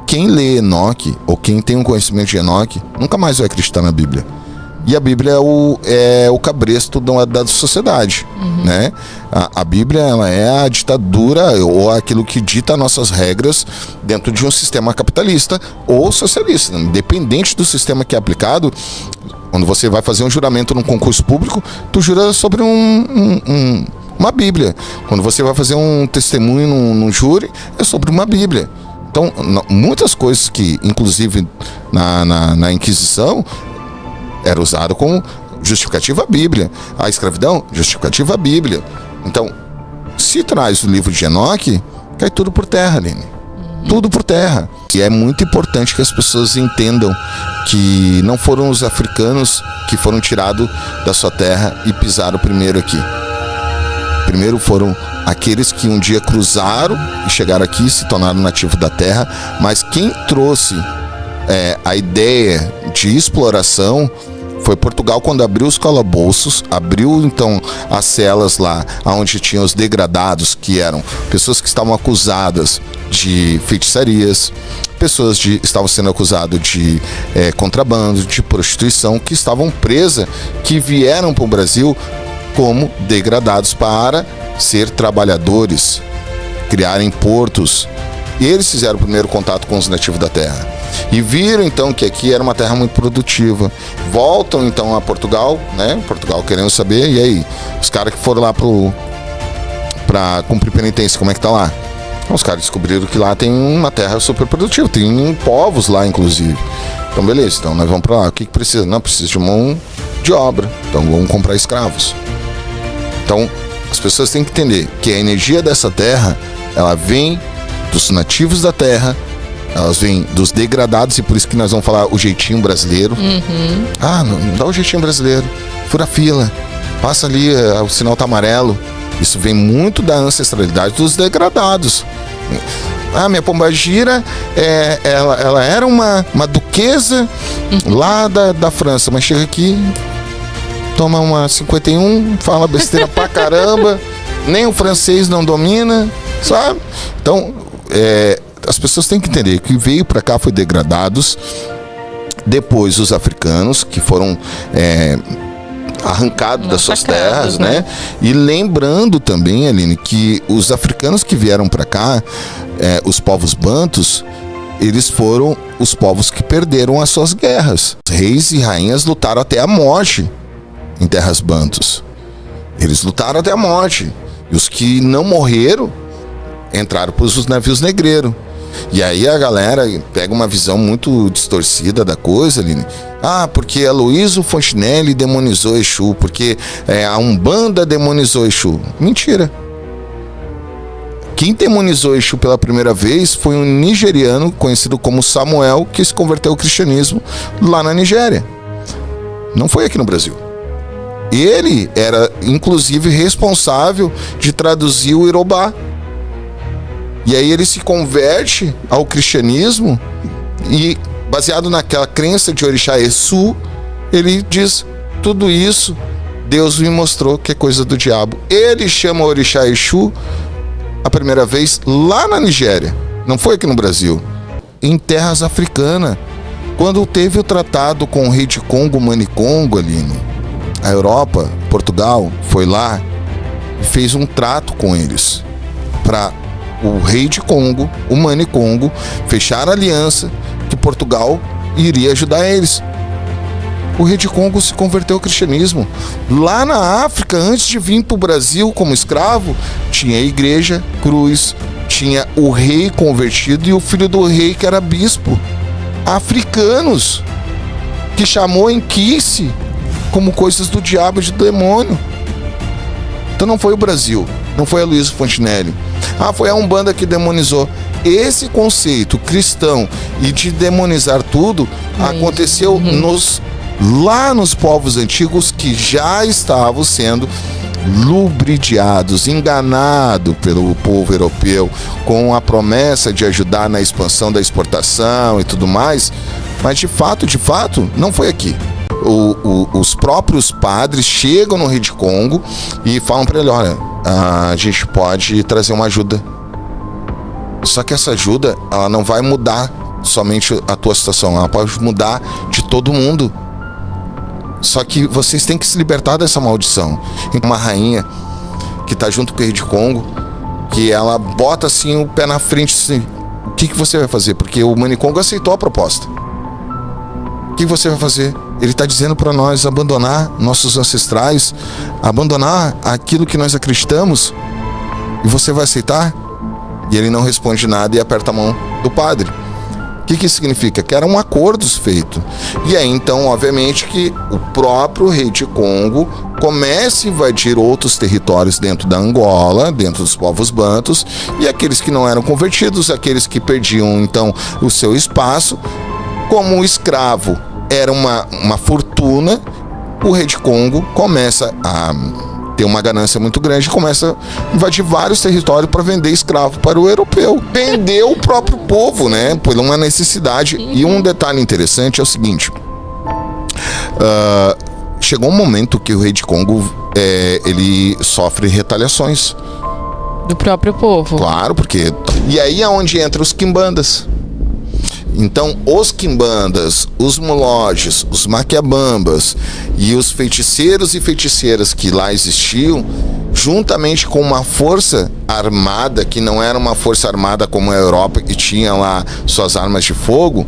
quem lê Enoque ou quem tem um conhecimento de Enoque nunca mais vai acreditar na Bíblia. E a Bíblia é o cabresto da sociedade, né? A Bíblia ela é a ditadura ou aquilo que dita nossas regras dentro de um sistema capitalista ou socialista. Independente do sistema que é aplicado, quando você vai fazer um juramento num concurso público, tu jura sobre uma Bíblia. Quando você vai fazer um testemunho num júri, é sobre uma Bíblia. Então, muitas coisas que, inclusive na Inquisição, era usado como justificativa à Bíblia. A escravidão, justificativa à Bíblia. Então, se traz o livro de Enoque, cai tudo por terra, Aline. tudo por terra. E é muito importante que as pessoas entendam que não foram os africanos que foram tirados da sua terra e pisaram primeiro aqui. Primeiro foram aqueles que um dia cruzaram e chegaram aqui e se tornaram nativos da terra, mas quem trouxe a ideia de exploração foi Portugal, quando abriu os calabouços, abriu então as celas lá onde tinham os degradados, que eram pessoas que estavam acusadas de feitiçarias, pessoas estavam sendo acusadas de contrabando, de prostituição, que estavam presas, que vieram para o Brasil como degradados para ser trabalhadores, criarem portos. E eles fizeram o primeiro contato com os nativos da terra e viram então que aqui era uma terra muito produtiva. Voltam então a Portugal, né? Portugal querendo saber, e aí? Os caras que foram lá para cumprir penitência, como é que tá lá? Os caras descobriram que lá tem uma terra super produtiva, tem povos lá inclusive. Então beleza, então nós vamos para lá. O que precisa? Não, precisa de mão de obra, então vamos comprar escravos. Então as pessoas têm que entender que a energia dessa terra, ela vem dos nativos da terra, elas vêm dos degradados, e por isso que nós vamos falar o jeitinho brasileiro. Não dá o jeitinho brasileiro, fura a fila, passa ali, o sinal tá amarelo. Isso vem muito da ancestralidade dos degradados. Minha pombagira, ela era uma duquesa lá da França, mas chega aqui, toma uma 51, fala besteira pra caramba, nem o francês não domina, sabe? Então, as pessoas têm que entender que veio para cá foi degradados, depois os africanos que foram arrancados das suas terras, né? E lembrando também, Aline, que os africanos que vieram para cá, os povos bantus, eles foram os povos que perderam as suas guerras. Os reis e rainhas lutaram até a morte em terras bantus. Eles lutaram até a morte. E os que não morreram entraram para os navios negreiros. E aí a galera pega uma visão muito distorcida da coisa, Aline. Porque Aloysio Fontinelli demonizou Exu, porque a Umbanda demonizou Exu. Mentira. Quem demonizou Exu pela primeira vez foi um nigeriano conhecido como Samuel, que se converteu ao cristianismo lá na Nigéria. Não foi aqui no Brasil. Ele era, inclusive, responsável de traduzir o Iorubá. E aí ele se converte ao cristianismo e, baseado naquela crença de Orixá Exu, ele diz: tudo isso Deus me mostrou que é coisa do diabo. Ele chama Orixá Exu a primeira vez lá na Nigéria, não foi aqui no Brasil, em terras africanas, quando teve o tratado com o rei de Congo, Mani Congo, Aline. A Europa, Portugal, foi lá e fez um trato com eles para o rei de Congo, o Mani Congo, fechar a aliança que Portugal iria ajudar eles. O rei de Congo se converteu ao cristianismo. Lá na África, antes de vir para o Brasil como escravo, tinha a igreja, cruz, tinha o rei convertido e o filho do rei que era bispo. Africanos, que chamou Enkice como coisas do diabo e do demônio. Então não foi o Brasil, não foi a Aloysio Fontinelli. Foi a Umbanda que demonizou. Esse conceito cristão e de demonizar tudo aconteceu lá nos povos antigos, que já estavam sendo lubridiados, enganados pelo povo europeu com a promessa de ajudar na expansão da exportação e tudo mais. Mas de fato, não foi aqui. Os próprios padres chegam no rei de Congo e falam para ele: olha, a gente pode trazer uma ajuda. Só que essa ajuda, ela não vai mudar somente a tua situação, ela pode mudar de todo mundo. Só que vocês têm que se libertar dessa maldição. Uma rainha que está junto com o rei de Congo, que ela bota assim o pé na frente, assim: o que você vai fazer? Porque o Mani Congo aceitou a proposta. O que você vai fazer? Ele está dizendo para nós abandonar nossos ancestrais, abandonar aquilo que nós acreditamos, e você vai aceitar? E ele não responde nada e aperta a mão do padre. que isso significa? Que eram acordos feitos. E aí, então, obviamente, que o próprio rei de Congo começa a invadir outros territórios dentro da Angola, dentro dos povos bantus, e aqueles que não eram convertidos, aqueles que perdiam, então, o seu espaço, como o escravo era uma fortuna, o rei de Congo começa a ter uma ganância muito grande, começa a invadir vários territórios para vender escravo para o europeu. Vendeu o próprio povo, né? Por uma necessidade. E um detalhe interessante é o seguinte. Chegou um momento que o rei de Congo ele sofre retaliações. Do próprio povo. Claro, porque... E aí é onde entram os quimbandas. Então, os quimbandas, os mulojos, os maquiabambas e os feiticeiros e feiticeiras que lá existiam, juntamente com uma força armada, que não era uma força armada como a Europa, que tinha lá suas armas de fogo,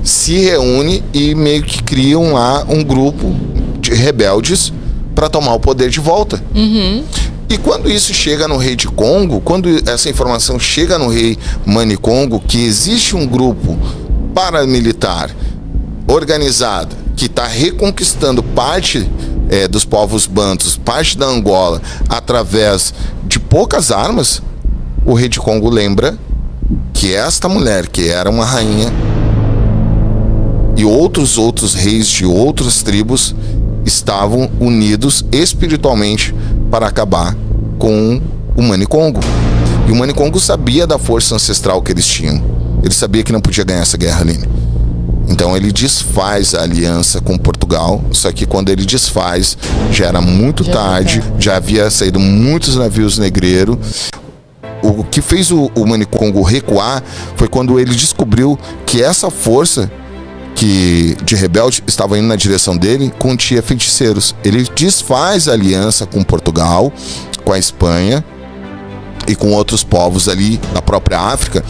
se reúne e meio que criam lá um grupo de rebeldes para tomar o poder de volta. E quando isso chega no rei de Congo, quando essa informação chega no rei Mani Congo, que existe um grupo paramilitar organizado que está reconquistando parte dos povos bantus, parte da Angola, através de poucas armas, o rei de Congo lembra que esta mulher, que era uma rainha, e outros reis de outras tribos estavam unidos espiritualmente para acabar com o Mani Congo. E o Mani Congo sabia da força ancestral que eles tinham. Ele sabia que não podia ganhar essa guerra ali. Então ele desfaz a aliança com Portugal, só que quando ele desfaz, já era muito tarde, já havia saído muitos navios negreiros. O que fez o Mani Congo recuar foi quando ele descobriu que essa força de rebelde estava indo na direção dele, continha feiticeiros. Ele desfaz a aliança com Portugal, com a Espanha e com outros povos ali da própria África,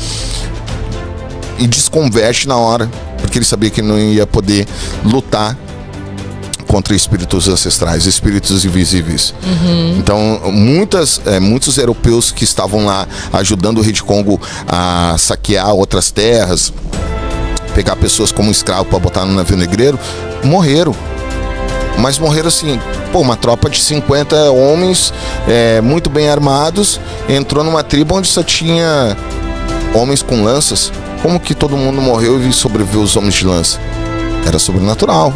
e desconverte na hora, porque ele sabia que não ia poder lutar contra espíritos ancestrais, espíritos invisíveis. Então, muitos europeus que estavam lá ajudando o rei de Congo a saquear outras terras, pegar pessoas como escravo para botar no navio negreiro, morreram. Mas morreram assim, uma tropa de 50 homens muito bem armados, entrou numa tribo onde só tinha homens com lanças. Como que todo mundo morreu e sobreviveu os homens de lança? Era sobrenatural.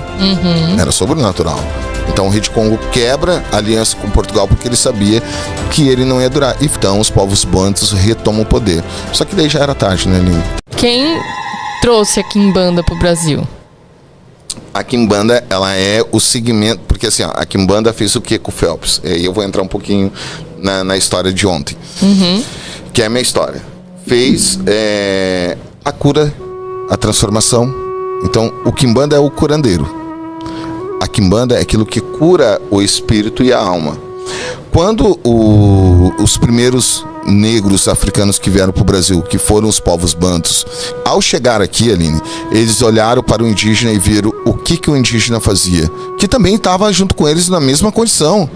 Era sobrenatural. Então o rei de Congo quebra a aliança com Portugal porque ele sabia que ele não ia durar. Então os povos bantus retomam o poder. Só que daí já era tarde, né, Lili? Quem trouxe a quimbanda pro Brasil? A quimbanda, ela é o segmento... Porque assim, a quimbanda fez o que com o Phelps? E aí eu vou entrar um pouquinho na história de ontem. Que é a minha história. Fez a cura, a transformação. Então, o quimbanda é o curandeiro. A quimbanda é aquilo que cura o espírito e a alma. Quando os primeiros negros africanos que vieram para o Brasil, que foram os povos bantus, ao chegar aqui, Aline, eles olharam para o indígena e viram o que o indígena fazia, que também estava junto com eles na mesma condição,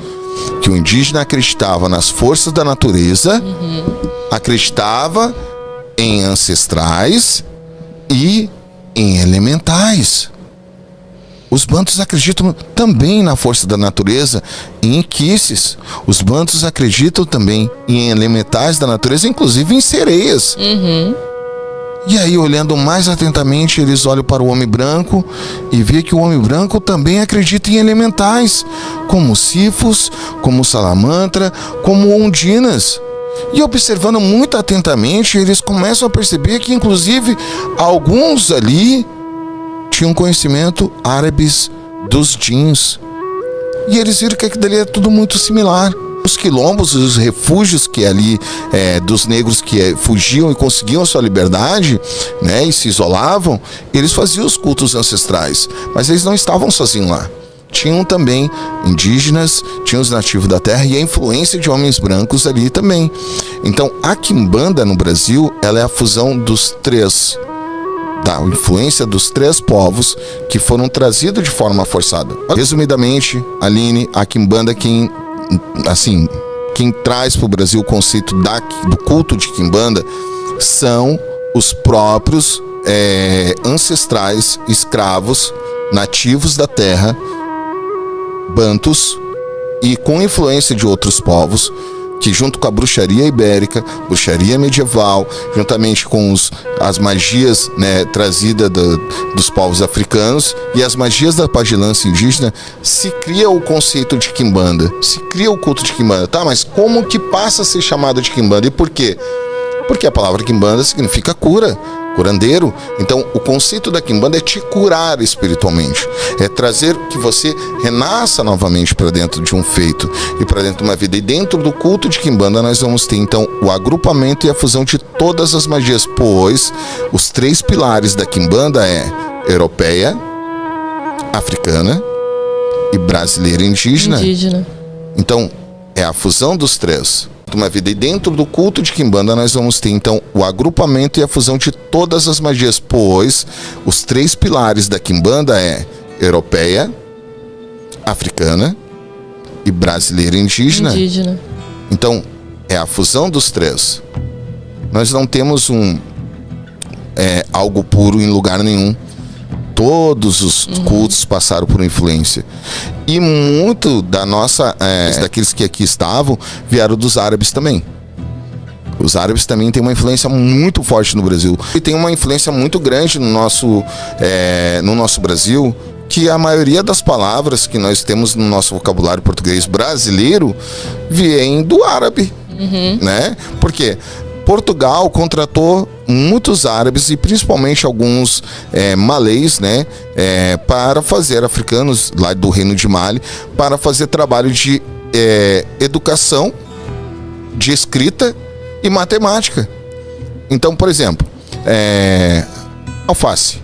que o indígena acreditava nas forças da natureza, acreditava em ancestrais e em elementais. Os bantus acreditam também na força da natureza e em quices. Os bantus acreditam também em elementais da natureza, inclusive em sereias. E aí, olhando mais atentamente, eles olham para o homem branco e vê que o homem branco também acredita em elementais, como sifos, como salamantra, como ondinas. E observando muito atentamente, eles começam a perceber que, inclusive, alguns ali tinham conhecimento árabes dos djinns. E eles viram que aquilo ali é tudo muito similar. Os quilombos, os refúgios que ali, dos negros que fugiam e conseguiam a sua liberdade, né, e se isolavam, eles faziam os cultos ancestrais. Mas eles não estavam sozinhos lá. Tinham também indígenas, tinham os nativos da terra e a influência de homens brancos ali também. Então, a quimbanda no Brasil, ela é a fusão dos três, da influência dos três povos que foram trazidos de forma forçada. Resumidamente, Aline, a quimbanda, quem traz para o Brasil o conceito do culto de quimbanda são os próprios ancestrais, escravos, nativos da terra, bantus, e com influência de outros povos, que junto com a bruxaria ibérica, bruxaria medieval, juntamente com as magias, né, trazidas dos povos africanos e as magias da pagilância indígena, se cria o conceito de quimbanda, se cria o culto de quimbanda. Tá, mas como que passa a ser chamado de quimbanda e por quê? Porque a palavra quimbanda significa cura, curandeiro. Então, o conceito da quimbanda é te curar espiritualmente. É trazer que você renasça novamente para dentro de um feito e para dentro de uma vida. E dentro do culto de quimbanda nós vamos ter, então, o agrupamento e a fusão de todas as magias, pois os 3 pilares da quimbanda é europeia, africana e brasileira indígena. Então, é a fusão dos 3. Uma vida. E dentro do culto de quimbanda nós vamos ter então o agrupamento e a fusão de todas as magias, pois os 3 pilares da quimbanda é europeia, africana e brasileira indígena. Então é a fusão dos 3. Nós não temos algo puro em lugar nenhum. Todos os cultos passaram por influência. E muito da nossa, daqueles que aqui estavam, vieram dos árabes também. Os árabes também têm uma influência muito forte no Brasil. E tem uma influência muito grande no nosso Brasil, que a maioria das palavras que nós temos no nosso vocabulário português brasileiro vem do árabe. Né? Por quê? Portugal contratou muitos árabes e principalmente alguns malês, né, para fazer, africanos lá do Reino de Mali, para fazer trabalho de educação, de escrita e matemática. Então, por exemplo, alface.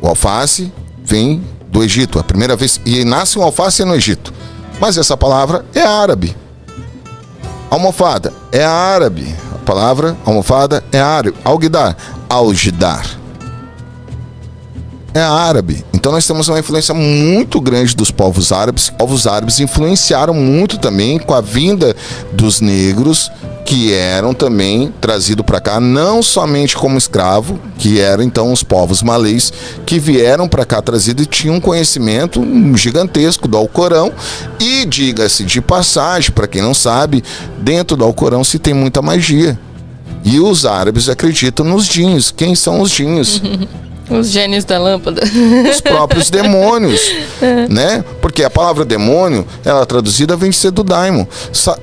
O alface vem do Egito, a primeira vez, e nasce um alface no Egito, mas essa palavra é árabe. Almofada é árabe. A palavra almofada é árabe. Algidar é árabe. Então nós temos uma influência muito grande dos povos árabes. Os povos árabes influenciaram muito também com a vinda dos negros, que eram também trazidos para cá, não somente como escravo, que eram então os povos malês, que vieram para cá trazidos e tinham um conhecimento gigantesco do Alcorão. E diga-se de passagem, para quem não sabe, dentro do Alcorão se tem muita magia. E os árabes acreditam nos djinns. Quem são os djinns? Os gênios da lâmpada. Os próprios demônios, né? Porque a palavra demônio, ela traduzida vem de ser do daimon.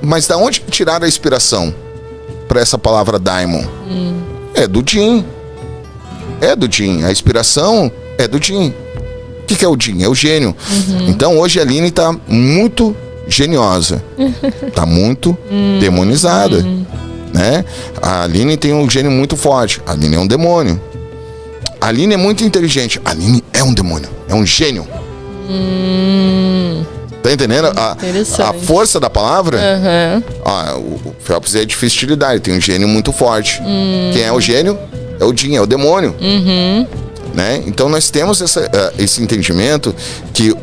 Mas da onde tiraram a inspiração para essa palavra daimon? É do djinn. É do djinn. A inspiração é do djinn. O que é o djinn? É o gênio. Então hoje a Aline está muito geniosa. Está muito demonizada. Né? A Aline tem um gênio muito forte. A Aline é um demônio. A Aline é muito inteligente. A Aline é um demônio. É um gênio. Tá entendendo? A força da palavra? O Phelps é difícil de lidar. Ele tem um gênio muito forte. Quem é o gênio? É o djinn, é o demônio. Né? Então nós temos esse entendimento que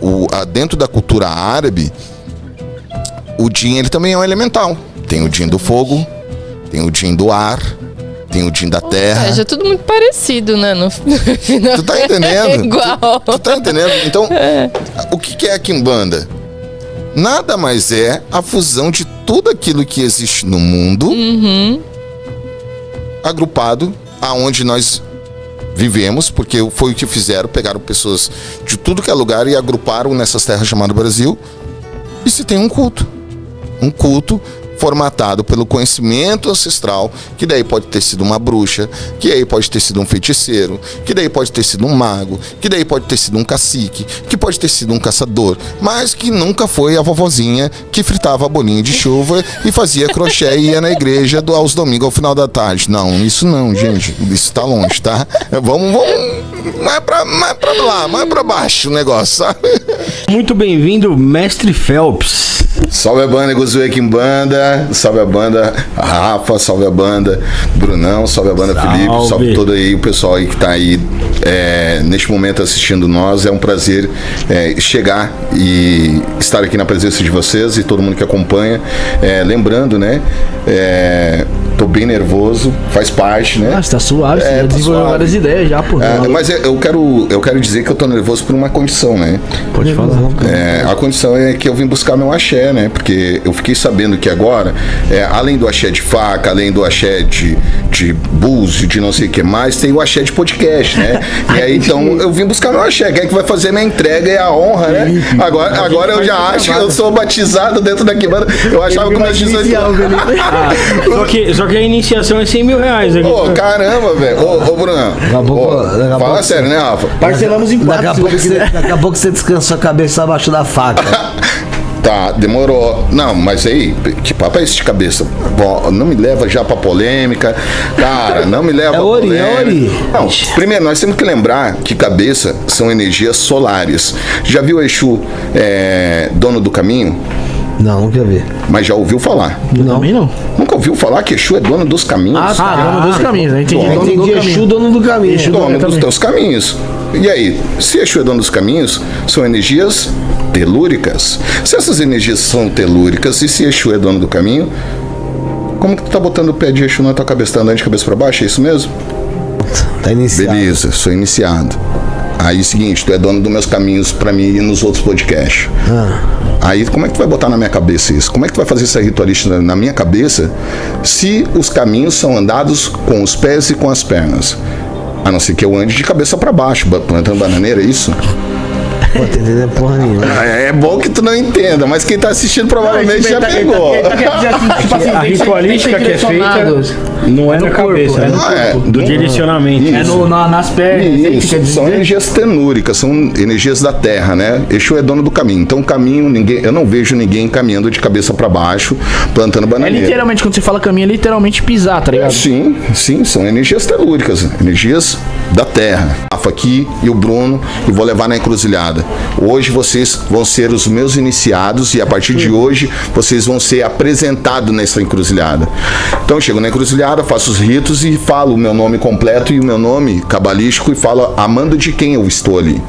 dentro da cultura árabe, o djinn ele também é um elemental. Tem o djinn do fogo, tem o djinn do ar, tem o djinn da terra. É tudo muito parecido, né? No final. Tu tá entendendo? É igual. Tu tá entendendo? Então, o que é a quimbanda? Nada mais é a fusão de tudo aquilo que existe no mundo, agrupado aonde nós vivemos, porque foi o que fizeram, pegaram pessoas de tudo que é lugar e agruparam nessas terras chamadas Brasil, e se tem um culto formatado pelo conhecimento ancestral, que daí pode ter sido uma bruxa, que aí pode ter sido um feiticeiro, que daí pode ter sido um mago, que daí pode ter sido um cacique, que pode ter sido um caçador, mas que nunca foi a vovozinha que fritava a bolinha de chuva e fazia crochê e ia na igreja aos domingos ao final da tarde. Não, isso não, gente, isso tá longe, tá? Vamos mais pra lá, mais pra baixo o negócio, sabe? Muito bem-vindo, Mestre Phelps. Salve a banda Gozuê Quimbanda, salve a banda Rafa, salve a banda Brunão, salve a banda Felipe, salve todo aí o pessoal aí que tá aí neste momento assistindo nós. É um prazer chegar e estar aqui na presença de vocês e todo mundo que acompanha. Lembrando, né, Tô bem nervoso, faz parte, né? Você tá suave, você já desenvolveu várias ideias já, pô. Mas eu quero dizer que eu tô nervoso por uma condição, né? Pode falar. A condição é que eu vim buscar meu axé, né? Porque eu fiquei sabendo que agora, além do axé de faca, além do axé de búzio, de não sei o que mais, tem o axé de podcast, né? E aí, então, eu vim buscar meu axé. Quem é que vai fazer minha entrega é a honra, né? Agora eu já acho que eu sou batizado dentro da quebrada. Eu achava que nós Só que a iniciação é 100 mil reais. Ô, caramba, velho. Ô, Bruno. Fala sério, né, Rafa? Parcelamos em 4. Daqui a pouco você descansa a cabeça abaixo da faca. Tá, demorou. Não, mas aí, que papo é esse de cabeça? Bom, não me leva já pra polêmica. Cara, não me leva pra polêmica. Não, primeiro, nós temos que lembrar que cabeça são energias solares. Já viu o Exu, dono do caminho? Não, nunca vi. Mas já ouviu falar? Não. Também não. Nunca ouviu falar que Exu é dono dos caminhos? Dono dos caminhos, né? Entendi. Dono do caminho. Dono dos teus caminhos. E aí, se Exu é dono dos caminhos, são energias telúricas. Se essas energias são telúricas e se Exu é dono do caminho, como que tu tá botando o pé de Exu na tua cabeça? Tá andando de cabeça pra baixo? É isso mesmo? Tá iniciado. Beleza, sou iniciado. Aí, seguinte, tu é dono dos meus caminhos pra mim e nos outros podcasts. Aí, como é que tu vai botar na minha cabeça isso? Como é que tu vai fazer essa ritualística na minha cabeça se os caminhos são andados com os pés e com as pernas? A não ser que eu ande de cabeça pra baixo, plantando bananeira, é isso? Pô, tá entendendo porra nenhuma. É bom que tu não entenda, mas quem tá assistindo provavelmente já pegou. A ritualística que é feita não é na cabeça, é no corpo, do direcionamento. Isso. Nas pernas. Isso, são energias tenúricas, são energias da terra, né? Exu é dono do caminho. Então, caminho, eu não vejo ninguém caminhando de cabeça pra baixo, plantando bananeira. É literalmente, quando você fala caminho, é literalmente pisar, tá ligado? Sim, são energias telúricas, energias da terra. Rafa aqui e o Bruno, e vou levar na encruzilhada. Hoje vocês vão ser os meus iniciados e a partir de hoje vocês vão ser apresentados nessa encruzilhada. Então eu chego na encruzilhada, faço os ritos e falo o meu nome completo e o meu nome cabalístico e falo a mando de quem eu estou ali.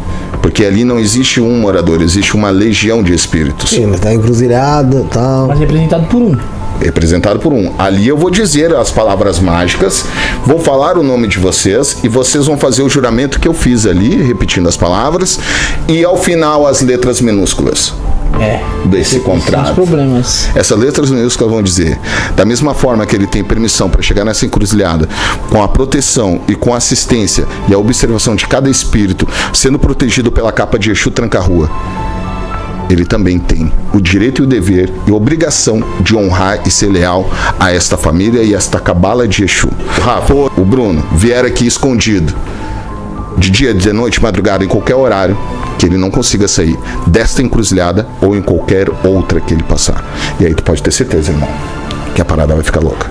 Porque ali não existe um morador, existe uma legião de espíritos. Sim, mas tá encruzilhada e tal. Mas representado por um. Representado por um. Ali eu vou dizer as palavras mágicas, vou falar o nome de vocês e vocês vão fazer o juramento que eu fiz ali, repetindo as palavras, e ao final as letras minúsculas. Desse contrato. Os problemas. Essas letras minúsculas vão dizer, da mesma forma que ele tem permissão para chegar nessa encruzilhada, com a proteção e com a assistência e a observação de cada espírito, sendo protegido pela capa de Exu Tranca-Rua, ele também tem o direito e o dever e a obrigação de honrar e ser leal a esta família e esta cabala de Exu. O Rafa, o Bruno, vier aqui escondido, de dia, de noite, madrugada, em qualquer horário, que ele não consiga sair desta encruzilhada ou em qualquer outra que ele passar. E aí tu pode ter certeza, irmão, que a parada vai ficar louca.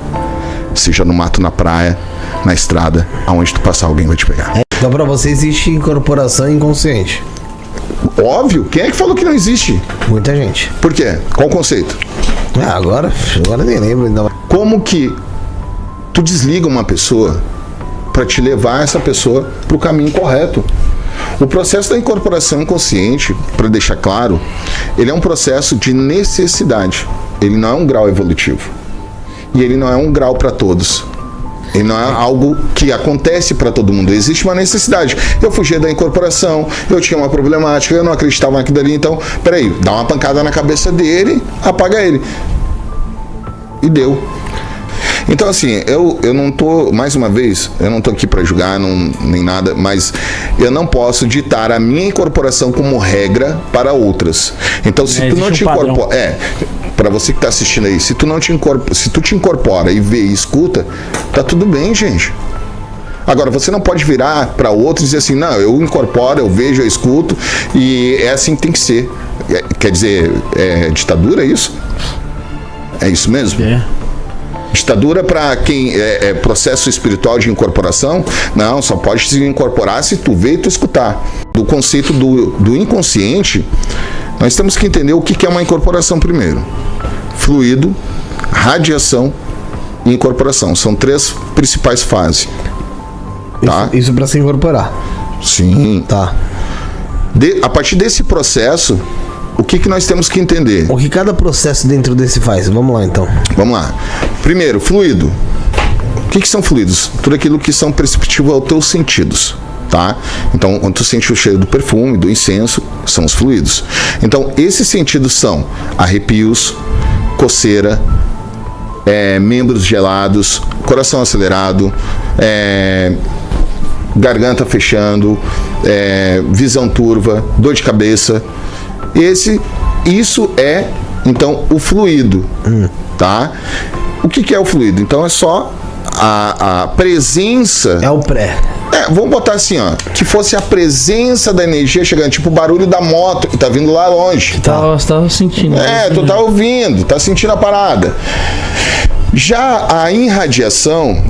Seja no mato, na praia, na estrada, aonde tu passar, alguém vai te pegar. Então pra você existe incorporação inconsciente. Óbvio, quem é que falou que não existe? Muita gente. Por quê? Qual o conceito? Agora nem lembro ainda. Como que tu desliga uma pessoa para te levar essa pessoa para o caminho correto? O processo da incorporação inconsciente, para deixar claro, ele é um processo de necessidade. Ele não é um grau evolutivo. E ele não é um grau para todos. Ele não é algo que acontece para todo mundo. Existe uma necessidade. Eu fugia da incorporação, eu tinha uma problemática, eu não acreditava naquilo dali. Então, peraí, dá uma pancada na cabeça dele, apaga ele. E deu. Então, assim, eu não tô, mais uma vez, eu não tô aqui para julgar, nem nada, mas eu não posso ditar a minha incorporação como regra para outras. Então, se tu não te incorpora... Para você que está assistindo aí, se tu te incorpora e vê e escuta, tá tudo bem, gente. Agora, você não pode virar para outro e dizer assim, não, eu incorporo, eu vejo, eu escuto, e é assim que tem que ser. Quer dizer, é ditadura isso? É isso mesmo? Ditadura para quem é processo espiritual de incorporação? Não, só pode se incorporar se tu vê e tu escutar. Do conceito do inconsciente, nós temos que entender o que é uma incorporação primeiro. Fluido, radiação e incorporação. São 3 principais fases. Tá? Isso para se incorporar. Sim. Tá. A partir desse processo, o que nós temos que entender? O que cada processo dentro desse faz? Vamos lá, então. Vamos lá. Primeiro, fluido. O que são fluidos? Tudo aquilo que são perceptível aos teus sentidos. Tá? Então, quando tu sente o cheiro do perfume, do incenso, são os fluidos. Então, esses sentidos são arrepios, coceira, membros gelados, coração acelerado, garganta fechando, visão turva, dor de cabeça. Isso é, então, o fluido. Tá? O que é o fluido? Então, é só a presença... É o pré. Vamos botar assim, ó, que fosse a presença da energia chegando, tipo o barulho da moto que tá vindo lá longe. Você tava sentindo. Tu tá ouvindo, tá sentindo a parada. Já a irradiação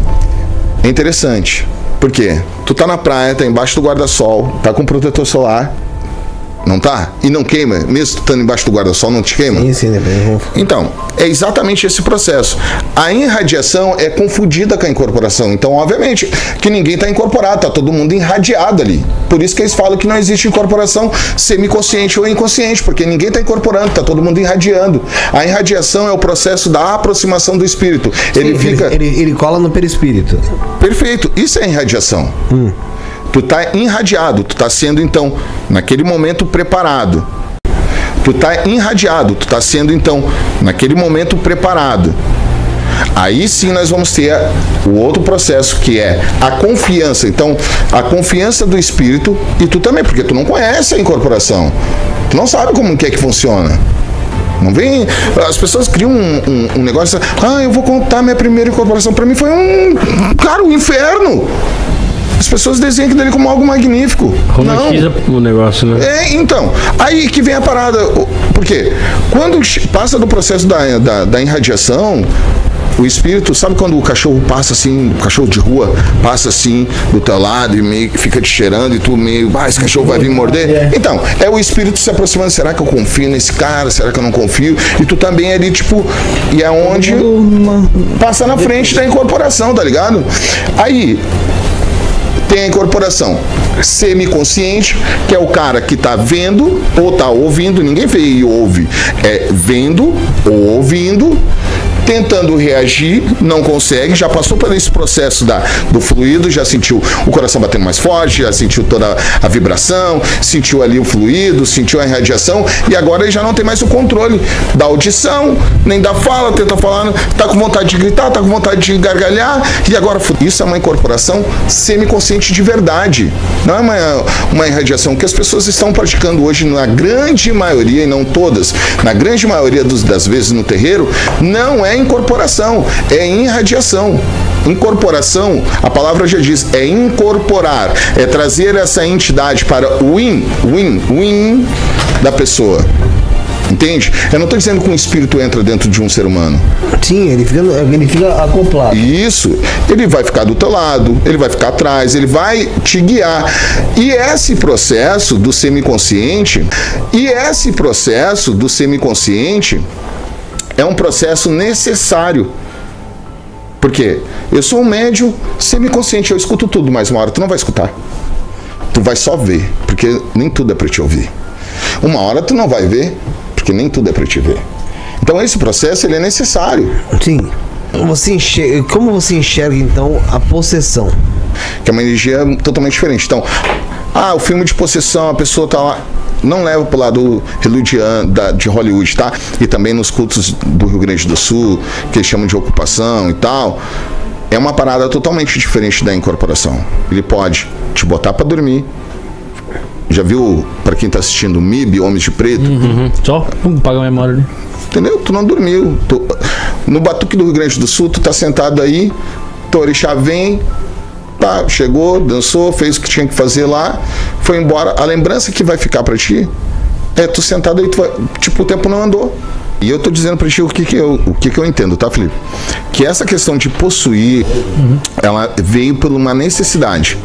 é interessante. Por quê? Tu tá na praia, tá embaixo do guarda-sol, tá com protetor solar. Não tá? E não queima? Mesmo tu estando embaixo do guarda-sol, não te queima? Sim, Então, é exatamente esse processo. A irradiação é confundida com a incorporação. Então, obviamente, que ninguém está incorporado, tá todo mundo irradiado ali. Por isso que eles falam que não existe incorporação semiconsciente ou inconsciente, porque ninguém está incorporando, tá todo mundo irradiando. A irradiação é o processo da aproximação do espírito. Ele cola no perispírito. Perfeito. Isso é irradiação. Tu está irradiado, tu está sendo, então, naquele momento preparado. Tu está irradiado, tu está sendo, então, naquele momento preparado. Aí sim nós vamos ter o outro processo, que é a confiança. Então, a confiança do espírito, e tu também, porque tu não conhece a incorporação. Tu não sabe como que é que funciona. Não vem... As pessoas criam um negócio... eu vou contar minha primeira incorporação. Para mim foi um inferno. As pessoas desenham aquilo ali como algo magnífico. Romantiza o negócio, né? Então, aí que vem a parada. Por quê? Quando passa do processo da irradiação, o espírito, sabe quando o cachorro passa assim, o cachorro de rua passa assim do teu lado e meio que fica te cheirando e tu meio, esse cachorro vai vir morder? Então, é o espírito se aproximando, será que eu confio nesse cara? Será que eu não confio? E tu também ali, tipo, e é onde passa na frente da incorporação, tá ligado? Aí tem a incorporação semiconsciente, que é o cara que está vendo ou está ouvindo, ninguém vê e ouve, é vendo ou ouvindo, tentando reagir, não consegue, já passou por esse processo do fluido, já sentiu o coração batendo mais forte, já sentiu toda a vibração, sentiu ali o fluido, sentiu a irradiação, e agora ele já não tem mais o controle da audição, nem da fala, tenta falar, tá com vontade de gritar, tá com vontade de gargalhar, e agora isso é uma incorporação semiconsciente de verdade, não é uma irradiação que as pessoas estão praticando hoje na grande maioria, e não todas, na grande maioria das vezes no terreiro, não é incorporação, é irradiação. Incorporação, a palavra já diz, é incorporar, é trazer essa entidade para o win da pessoa. Entende? Eu não estou dizendo que um espírito entra dentro de um ser humano. Sim, ele fica acoplado. Isso. Ele vai ficar do teu lado, ele vai ficar atrás, ele vai te guiar. E esse processo do semiconsciente é um processo necessário. Por quê? Eu sou um médium semiconsciente, eu escuto tudo, mas uma hora tu não vai escutar. Tu vai só ver, porque nem tudo é para te ouvir. Uma hora tu não vai ver, porque nem tudo é para te ver. Então esse processo ele é necessário. Sim. Como você enxerga então a possessão? Que é uma energia totalmente diferente. Então, o filme de possessão, a pessoa tá lá, não leva pro lado hollywoodiano, de Hollywood, tá? E também nos cultos do Rio Grande do Sul, que eles chamam de ocupação e tal. É uma parada totalmente diferente da incorporação. Ele pode te botar para dormir. Já viu, para quem tá assistindo, MIB, Homens de Preto? Só paga a memória ali. Entendeu? Tu não dormiu. No Batuque do Rio Grande do Sul, tu tá sentado aí, teu orixá vem, tá, chegou, dançou, fez o que tinha que fazer lá, foi embora. A lembrança que vai ficar para ti é tu sentado aí, o tempo não andou. E eu tô dizendo pra ti o que eu entendo, tá, Felipe? Que essa questão de possuir, ela veio por uma necessidade.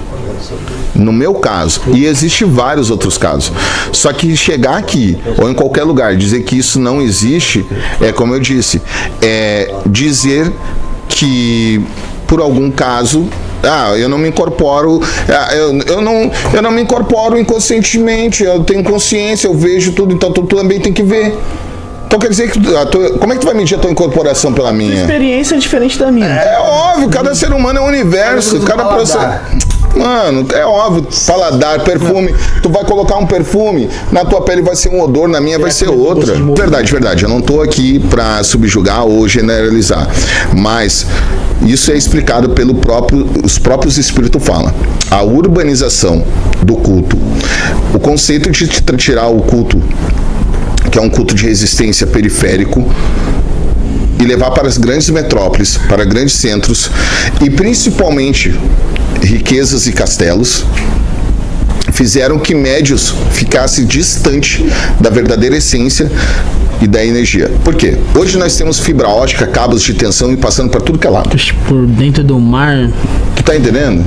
No meu caso, e existe vários outros casos. Só que chegar aqui, ou em qualquer lugar, dizer que isso não existe, é como eu disse, é dizer que, por algum caso, eu não me incorporo, eu não me incorporo inconscientemente, eu tenho consciência, eu vejo tudo, então tu também tem que ver. Então quer dizer que como é que tu vai medir a tua incorporação pela minha? A experiência é diferente da minha. É óbvio, cada ser humano é um universo, cada processo. Mano, é óbvio, paladar, perfume. Tu vai colocar um perfume, na tua pele vai ser um odor, na minha vai ser outra. Verdade. Eu não tô aqui pra subjugar ou generalizar. Mas isso é explicado os próprios espíritos falam. A urbanização do culto, o conceito de tirar o culto, que é um culto de resistência periférico, e levar para as grandes metrópoles, para grandes centros, e principalmente riquezas e castelos, fizeram que médios ficassem distante da verdadeira essência e da energia. Por quê? Hoje nós temos fibra ótica, cabos de tensão e passando para tudo que é lado. Por dentro do mar. Tu tá entendendo?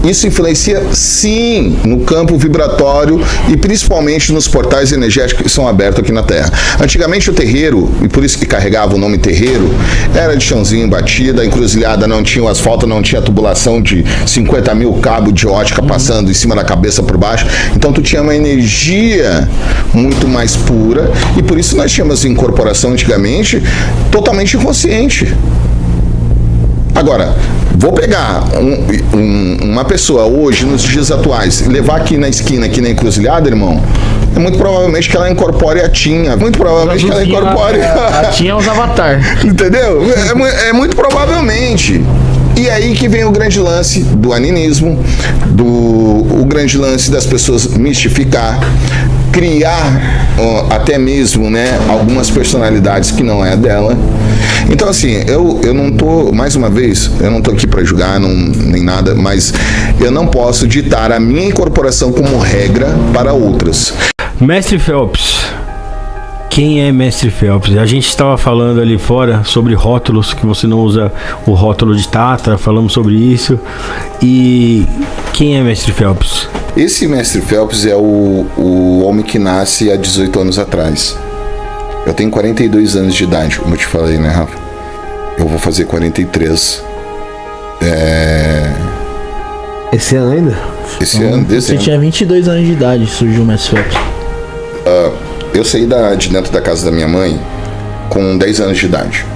Isso influencia, sim, no campo vibratório e principalmente nos portais energéticos que são abertos aqui na Terra. Antigamente o terreiro, e por isso que carregava o nome terreiro, era de chãozinho batida, a encruzilhada não tinha o asfalto, não tinha tubulação de 50 mil cabos de ótica passando em cima da cabeça por baixo. Então tu tinha uma energia muito mais pura e por isso nós tínhamos incorporação antigamente totalmente inconsciente. Agora, vou pegar uma pessoa hoje, nos dias atuais, levar aqui na esquina, aqui na encruzilhada, irmão, é muito provavelmente que ela incorpore a Tinha. Muito provavelmente que ela incorpore... A Tinha é os avatar. Entendeu? É muito provavelmente. E aí que vem o grande lance do animismo, o grande lance das pessoas mistificar, criar até mesmo, né, algumas personalidades que não é dela. Então assim, eu não tô, mais uma vez, eu não tô aqui para julgar nem nada, mas eu não posso ditar a minha incorporação como regra para outras. Mestre Phelps. Quem é Mestre Phelps? A gente estava falando ali fora sobre rótulos, que você não usa o rótulo de Tatra, falamos sobre isso. E quem é Mestre Phelps? Esse Mestre Phelps é o homem que nasce há 18 anos atrás. Eu tenho 42 anos de idade, como eu te falei, né, Rafa? Eu vou fazer 43. Esse ano ainda? Esse ano, desse Você ano. tinha 22 anos de idade, surgiu o Mestre Phelps. Eu saí de dentro da casa da minha mãe com 10 anos de idade.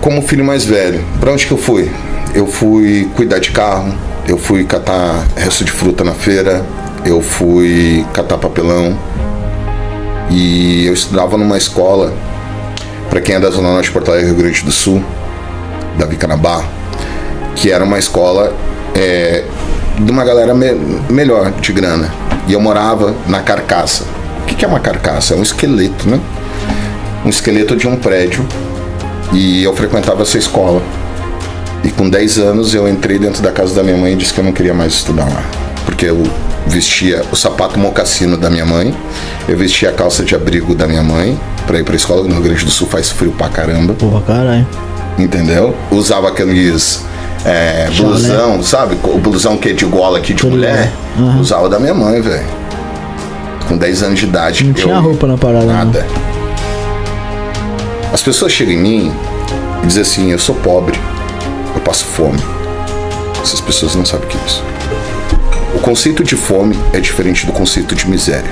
Como filho mais velho. Pra onde que eu fui? Eu fui cuidar de carro, eu fui catar resto de fruta na feira, eu fui catar papelão. E eu estudava numa escola, pra quem é da Zona Norte de Porto Alegre, Rio Grande do Sul, da Vicanabá, que era uma escola de uma galera melhor de grana. E eu morava na carcaça. O que é uma carcaça? É um esqueleto, né? Um esqueleto de um prédio. E eu frequentava essa escola. E com 10 anos eu entrei dentro da casa da minha mãe e disse que eu não queria mais estudar lá. Porque eu vestia o sapato mocassino da minha mãe, eu vestia a calça de abrigo da minha mãe pra ir pra escola. No Rio Grande do Sul faz frio pra caramba. Porra, caralho. Entendeu? Usava aqueles... blusão, sabe? O blusão que é de gola aqui de tudo mulher. Uhum. Usava da minha mãe, velho. Com 10 anos de idade. Não tinha roupa na parada. Nada. As pessoas chegam em mim e dizem assim, eu sou pobre, eu passo fome. Essas pessoas não sabem o que é isso. O conceito de fome é diferente do conceito de miséria.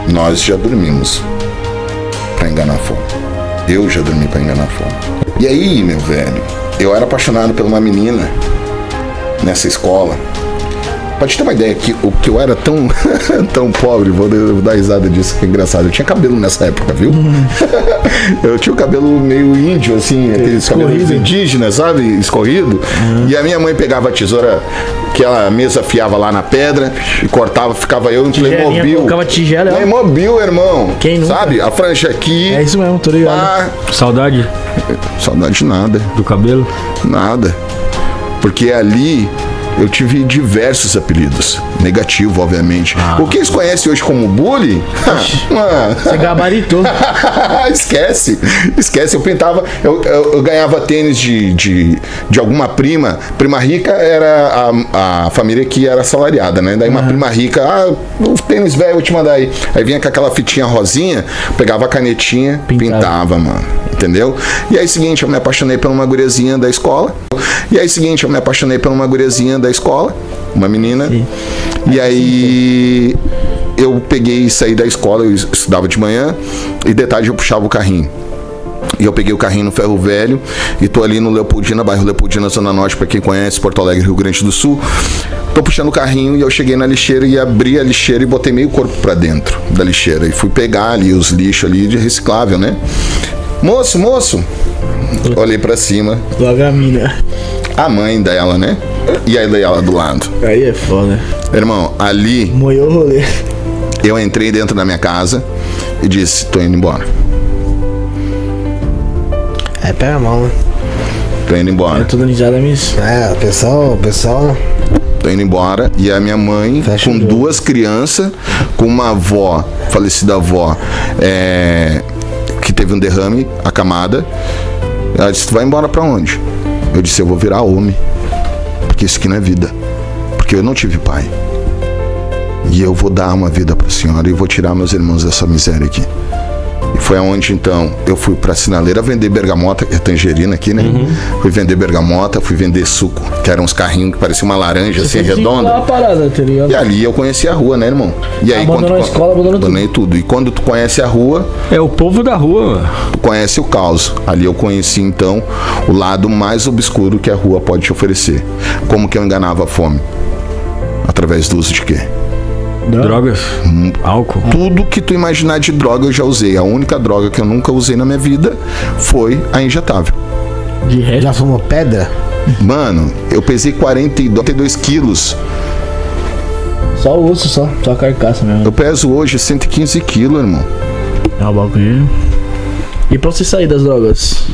Nós já dormimos pra enganar a fome. Eu já dormi pra enganar a fome. E aí, meu velho, eu era apaixonado por uma menina nessa escola. Pra te ter uma ideia, que eu era tão, tão pobre, vou dar risada disso, que é engraçado. Eu tinha cabelo nessa época, viu? Eu tinha o cabelo meio índio, assim, aqueles cabelos indígenas, sabe? Escorrido. E a minha mãe pegava a tesoura que ela mesa afiava lá na pedra e cortava, ficava eu em Playmobil. Colocava tigela. Playmobil, irmão. Quem nunca? Sabe? A franja aqui. É isso mesmo, tô ligado. Saudade Saudade de nada. do cabelo? Nada. Porque ali eu tive diversos apelidos. Negativo, obviamente. O que eles conhecem hoje como bullying? Você gabaritou. Esquece. Eu pintava, eu ganhava tênis de alguma prima. Prima rica era a família que era assalariada, né? Daí uma prima rica, o tênis velho, eu vou te mandar aí. Aí vinha com aquela fitinha rosinha, pegava a canetinha, pintava, mano. Entendeu? E aí, seguinte, eu me apaixonei por uma guriazinha da escola. Uma menina. Sim. E aí, eu peguei e saí da escola, eu estudava de manhã, e de tarde eu puxava o carrinho. E eu peguei o carrinho no Ferro Velho e tô ali no Leopoldina, bairro Leopoldina, Zona Norte, pra quem conhece, Porto Alegre, Rio Grande do Sul. Tô puxando o carrinho e eu cheguei na lixeira e abri a lixeira e botei meio corpo pra dentro da lixeira. E fui pegar ali os lixos ali de reciclável, né? Moço! Olhei pra cima. Logo a mina. A mãe dela, né? E aí dela do lado. Aí é foda. Irmão, ali... Moiou o rolê. Eu entrei dentro da minha casa e disse, tô indo embora. Pega a mão, né? Tô indo embora. Tudo nijada mesmo. O pessoal... Tô indo embora. E a minha mãe, Fecha com duas crianças, com uma avó, falecida avó, que teve um derrame, acamada. Ela disse, tu vai embora pra onde? Eu disse, eu vou virar homem. Porque isso aqui não é vida. Porque eu não tive pai. E eu vou dar uma vida pra senhora e vou tirar meus irmãos dessa miséria aqui. E foi aonde, então, eu fui pra sinaleira vender bergamota, que é tangerina aqui, né? Fui vender bergamota, fui vender suco, que eram uns carrinhos que pareciam uma laranja, assim, redonda. Parada, tá ligado? E ali eu conheci a rua, né, irmão? E aí, abandonou a escola, abandonou tudo. E quando tu conhece a rua... É o povo da rua. Tu conhece o caos. Ali eu conheci, então, o lado mais obscuro que a rua pode te oferecer. Como que eu enganava a fome? Através do uso de quê? Drogas, álcool. Tudo que tu imaginar de droga eu já usei. A única droga que eu nunca usei na minha vida foi a injetável. De resto. Já fumou pedra? Mano, eu pesei 42 quilos. Só o osso, só a carcaça mesmo. Eu peso hoje 115 quilos, irmão. É o bagulho. E pra você sair das drogas?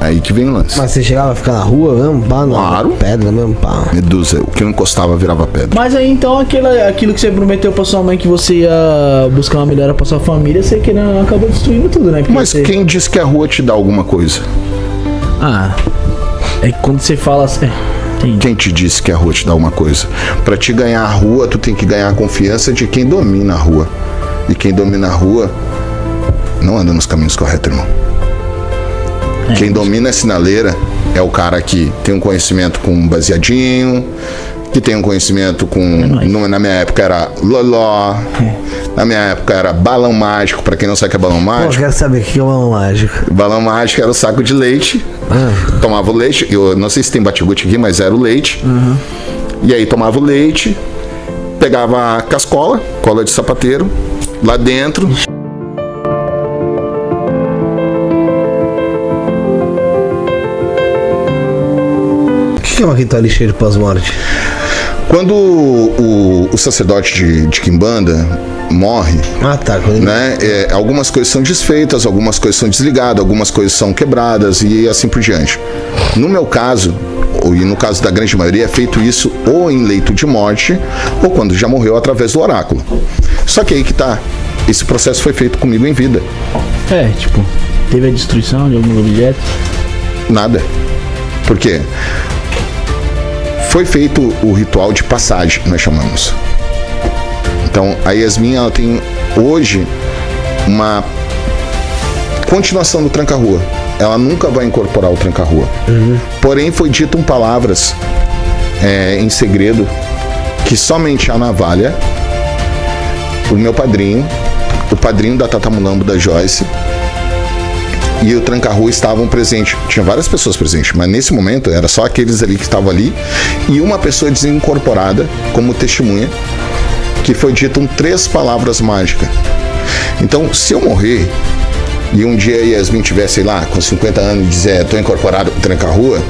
Aí que vem o lance. Mas você chegava a ficar na rua mesmo? Pá, Claro. Pedra mesmo, pá. Medusa, o que não encostava virava pedra. Mas aí então aquilo que você prometeu pra sua mãe que você ia buscar uma melhora pra sua família, você que não acabou destruindo tudo, né? Porque Mas você... quem disse que a rua te dá alguma coisa? É que quando você fala assim... Quem te disse que a rua te dá alguma coisa? Pra te ganhar a rua, tu tem que ganhar a confiança de quem domina a rua. E quem domina a rua não anda nos caminhos corretos, irmão. Quem domina a sinaleira é o cara que tem um conhecimento com baseadinho, que tem um conhecimento com... Na minha época era loló, na minha época era balão mágico. Pra quem não sabe o que é balão Pô, mágico... quero saber o que é o balão mágico. Balão mágico era o saco de leite. Tomava o leite, eu não sei se tem batigute aqui, mas era o leite. E aí tomava o leite, pegava a cascola, cola de sapateiro, lá dentro... O que é uma quintal lixeira de pós-morte? Quando o sacerdote de Quimbanda morre, né, algumas coisas são desfeitas, algumas coisas são desligadas, algumas coisas são quebradas e assim por diante. No meu caso, e no caso da grande maioria, é feito isso ou em leito de morte ou quando já morreu através do oráculo. Só que aí que tá, esse processo foi feito comigo em vida. Teve a destruição de alguns objetos? Nada. Por quê? Foi feito o ritual de passagem, nós chamamos. Então, a Yasmin, ela tem hoje uma continuação do tranca-rua. Ela nunca vai incorporar o tranca-rua. Porém, foi dito palavras em segredo que somente a navalha, o meu padrinho, o padrinho da Tatamulambo da Joyce e o tranca-rua estavam presentes. Tinha várias pessoas presentes, mas nesse momento era só aqueles ali que estavam ali e uma pessoa desincorporada como testemunha, que foi dito 3 palavras mágicas. Então, se eu morrer e um dia a Yasmin tiver, sei lá, com 50 anos e dizer, tô incorporado com o tranca-rua,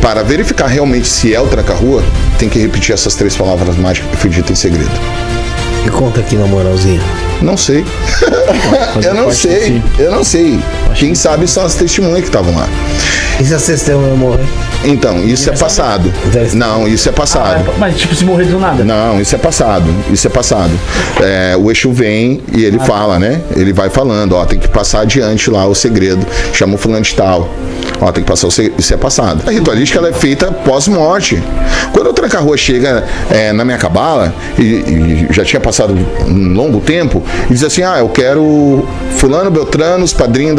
para verificar realmente se é o tranca-rua, tem que repetir essas 3 palavras mágicas que foi dito em segredo. Me conta aqui na moralzinha. Não sei. Eu não sei. Quem sabe são as testemunhas que estavam lá. E se as testemunhas morrer? Então, isso é passado. Não, isso é passado. Mas tipo, se morrer do nada. Não, isso é passado. Isso é passado. O Exu vem e ele fala, né? Ele vai falando, ó, tem que passar adiante lá o segredo. Chama o fulano de tal. Ó, tem que passar o segredo. Isso é passado. A ritualística, ela é feita pós-morte. Quando o Tranca-Rua chega na minha cabala, e já tinha passado um longo tempo, e diz assim, eu quero fulano, beltrano, os padrinhos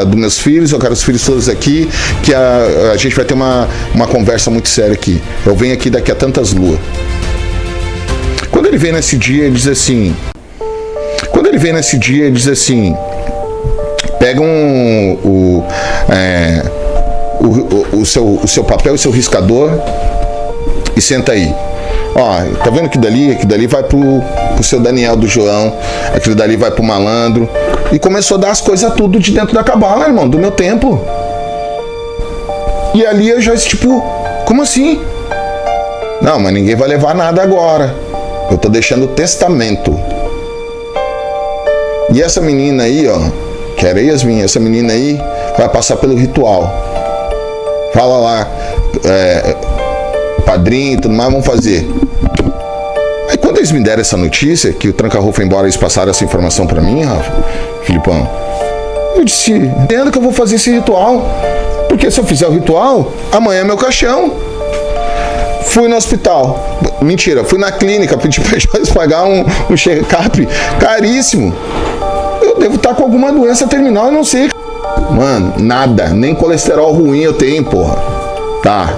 dos meus filhos, eu quero os filhos todos aqui, que a gente vai ter uma conversa muito séria aqui. Eu venho aqui daqui a tantas luas. Quando ele vem nesse dia, ele diz assim... Pega o seu papel e seu riscador e senta aí. Ó, tá vendo que dali vai pro seu Daniel do João, aquilo dali vai pro malandro. E começou a dar as coisas tudo de dentro da cabala, irmão, do meu templo. E ali eu já, tipo, como assim? Não, mas ninguém vai levar nada agora. Eu tô deixando testamento. E essa menina aí, ó, que era Yasmin, essa menina aí vai passar pelo ritual. Fala lá, padrinho e tudo mais, vamos fazer. Aí quando eles me deram essa notícia, que o Tranca-Rua foi embora, eles passaram essa informação pra mim, Rafa, Filipão, eu disse, entendo que eu vou fazer esse ritual, porque se eu fizer o ritual, amanhã é meu caixão. Fui no hospital, mentira, fui na clínica, pedi pra eles pagar um check-up caríssimo. Eu devo estar com alguma doença terminal, eu não sei. Mano, nada, nem colesterol ruim eu tenho, porra. Tá.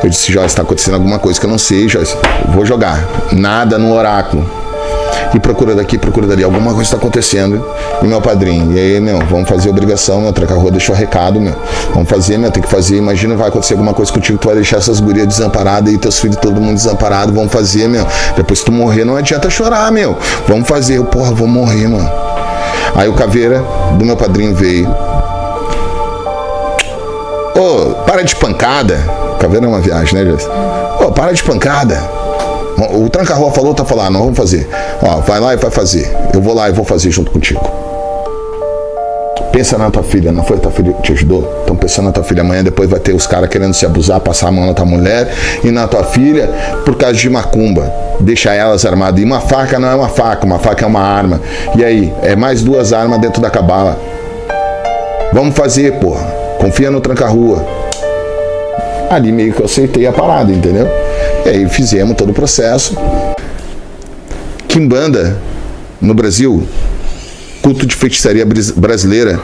Eu disse, Joyce, tá acontecendo alguma coisa que eu não sei, Joyce. Vou jogar. Nada no oráculo. E procura daqui, procura dali. Alguma coisa está acontecendo. E meu padrinho, e aí, vamos fazer obrigação, meu Tranca-Rua deixou recado, Vamos fazer, tem que fazer. Imagina, vai acontecer alguma coisa contigo, tu vai deixar essas gurias desamparadas e teus filhos, todo mundo desamparado. Vamos fazer, Depois que tu morrer, não adianta chorar, Vamos fazer. Eu, porra, vou morrer, mano. Aí o Caveira do meu padrinho veio. Para de pancada. Caveira é uma viagem, né, Joyce? Para de pancada. O Tranca-Rua falou, tá falando, nós vamos fazer. Vai lá e vai fazer. Eu vou lá e vou fazer junto contigo. Pensa na tua filha, não foi a tua filha que te ajudou? Então pensa na tua filha, amanhã depois vai ter os caras querendo se abusar, passar a mão na tua mulher e na tua filha por causa de macumba. Deixa elas armadas. E uma faca não é uma faca é uma arma. E aí, é mais 2 armas dentro da cabala. Vamos fazer, porra. Confia no Tranca-Rua. Ali meio que eu aceitei a parada, entendeu? E aí fizemos todo o processo. Quimbanda, no Brasil, culto de feitiçaria brasileira,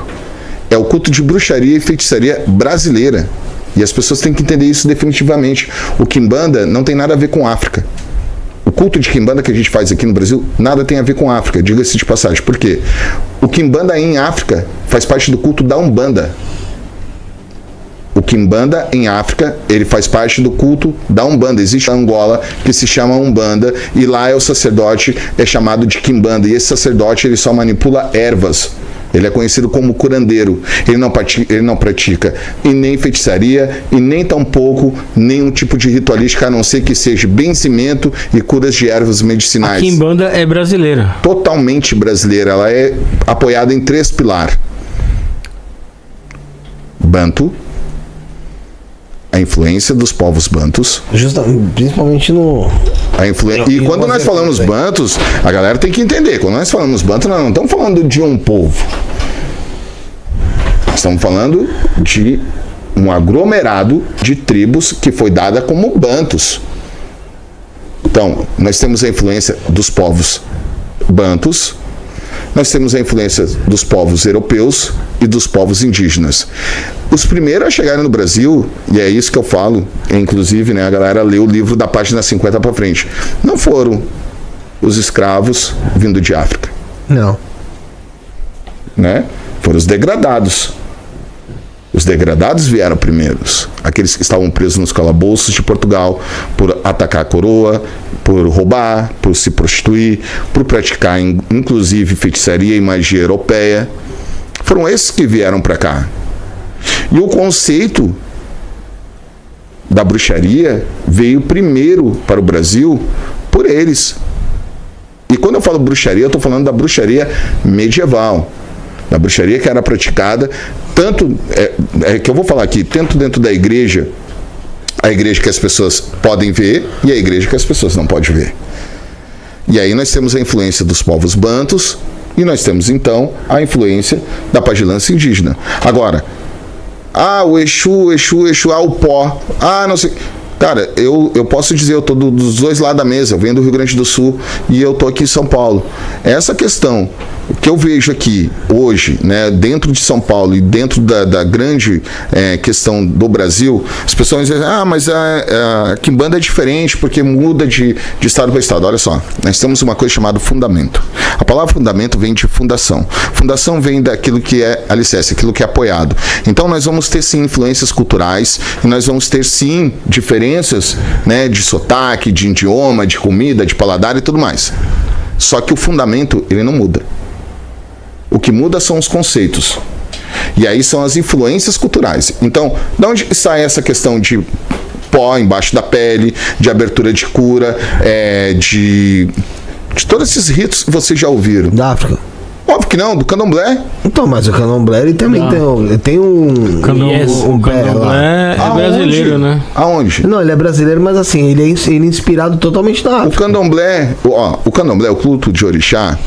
é o culto de bruxaria e feitiçaria brasileira. E as pessoas têm que entender isso definitivamente. O Quimbanda não tem nada a ver com África. O culto de Quimbanda que a gente faz aqui no Brasil, nada tem a ver com África, diga-se de passagem. Por quê? O Quimbanda em África faz parte do culto da Umbanda. O Quimbanda em África, ele faz parte do culto da Umbanda. Existe a Angola que se chama Umbanda e lá o sacerdote é chamado de Quimbanda. E esse sacerdote, ele só manipula ervas. Ele é conhecido como curandeiro. Ele não pratica e nem feitiçaria e nem tampouco nenhum tipo de ritualística, a não ser que seja benzimento e curas de ervas medicinais. A Quimbanda é brasileira. Totalmente brasileira. Ela é apoiada em 3 pilares. Banto, a influência dos povos bantus. Principalmente no... E quando nós falamos bantus, a galera tem que entender. Quando nós falamos bantus, nós não estamos falando de um povo. Estamos falando de um aglomerado de tribos que foi dada como bantus. Então, nós temos a influência dos povos bantus, nós temos a influência dos povos europeus e dos povos indígenas. Os primeiros a chegarem no Brasil, e é isso que eu falo, inclusive, né, a galera lê o livro da página 50 para frente, não foram os escravos vindo de África. Não. Né? Foram os degradados. Os degradados vieram primeiros. Aqueles que estavam presos nos calabouços de Portugal por atacar a coroa, por roubar, por se prostituir, por praticar inclusive feitiçaria e magia europeia. Foram esses que vieram para cá. E o conceito da bruxaria veio primeiro para o Brasil por eles. E quando eu falo bruxaria, eu estou falando da bruxaria medieval. Da bruxaria que era praticada tanto, que eu vou falar aqui, tanto dentro da igreja A igreja que as pessoas podem ver e a igreja que as pessoas não podem ver. E aí nós temos a influência dos povos bantus e nós temos, então, a influência da pagilância indígena. Agora, o Exu, o pó, não sei... Cara, eu posso dizer, eu tô dos dois lados da mesa, eu venho do Rio Grande do Sul e eu tô aqui em São Paulo. Essa questão que eu vejo aqui hoje, né, dentro de São Paulo e dentro da grande questão do Brasil, as pessoas dizem, mas a quimbanda é diferente porque muda de estado para estado. Olha só, nós temos uma coisa chamada fundamento. A palavra fundamento vem de fundação. Fundação vem daquilo que é alicerce, aquilo que é apoiado. Então nós vamos ter sim influências culturais e nós vamos ter sim diferenças, né, de sotaque, de idioma, de comida, de paladar e tudo mais. Só que o fundamento, ele não muda. O que muda são os conceitos. E aí são as influências culturais. Então, de onde sai essa questão de pó embaixo da pele, de abertura de cura, de todos esses ritos que vocês já ouviram? Da África. Óbvio que não, do candomblé. Então, mas o candomblé, ele também tem um candomblé é brasileiro, né? Aonde? Não, ele é brasileiro, mas assim, ele é inspirado totalmente na África. O candomblé, o culto de orixá,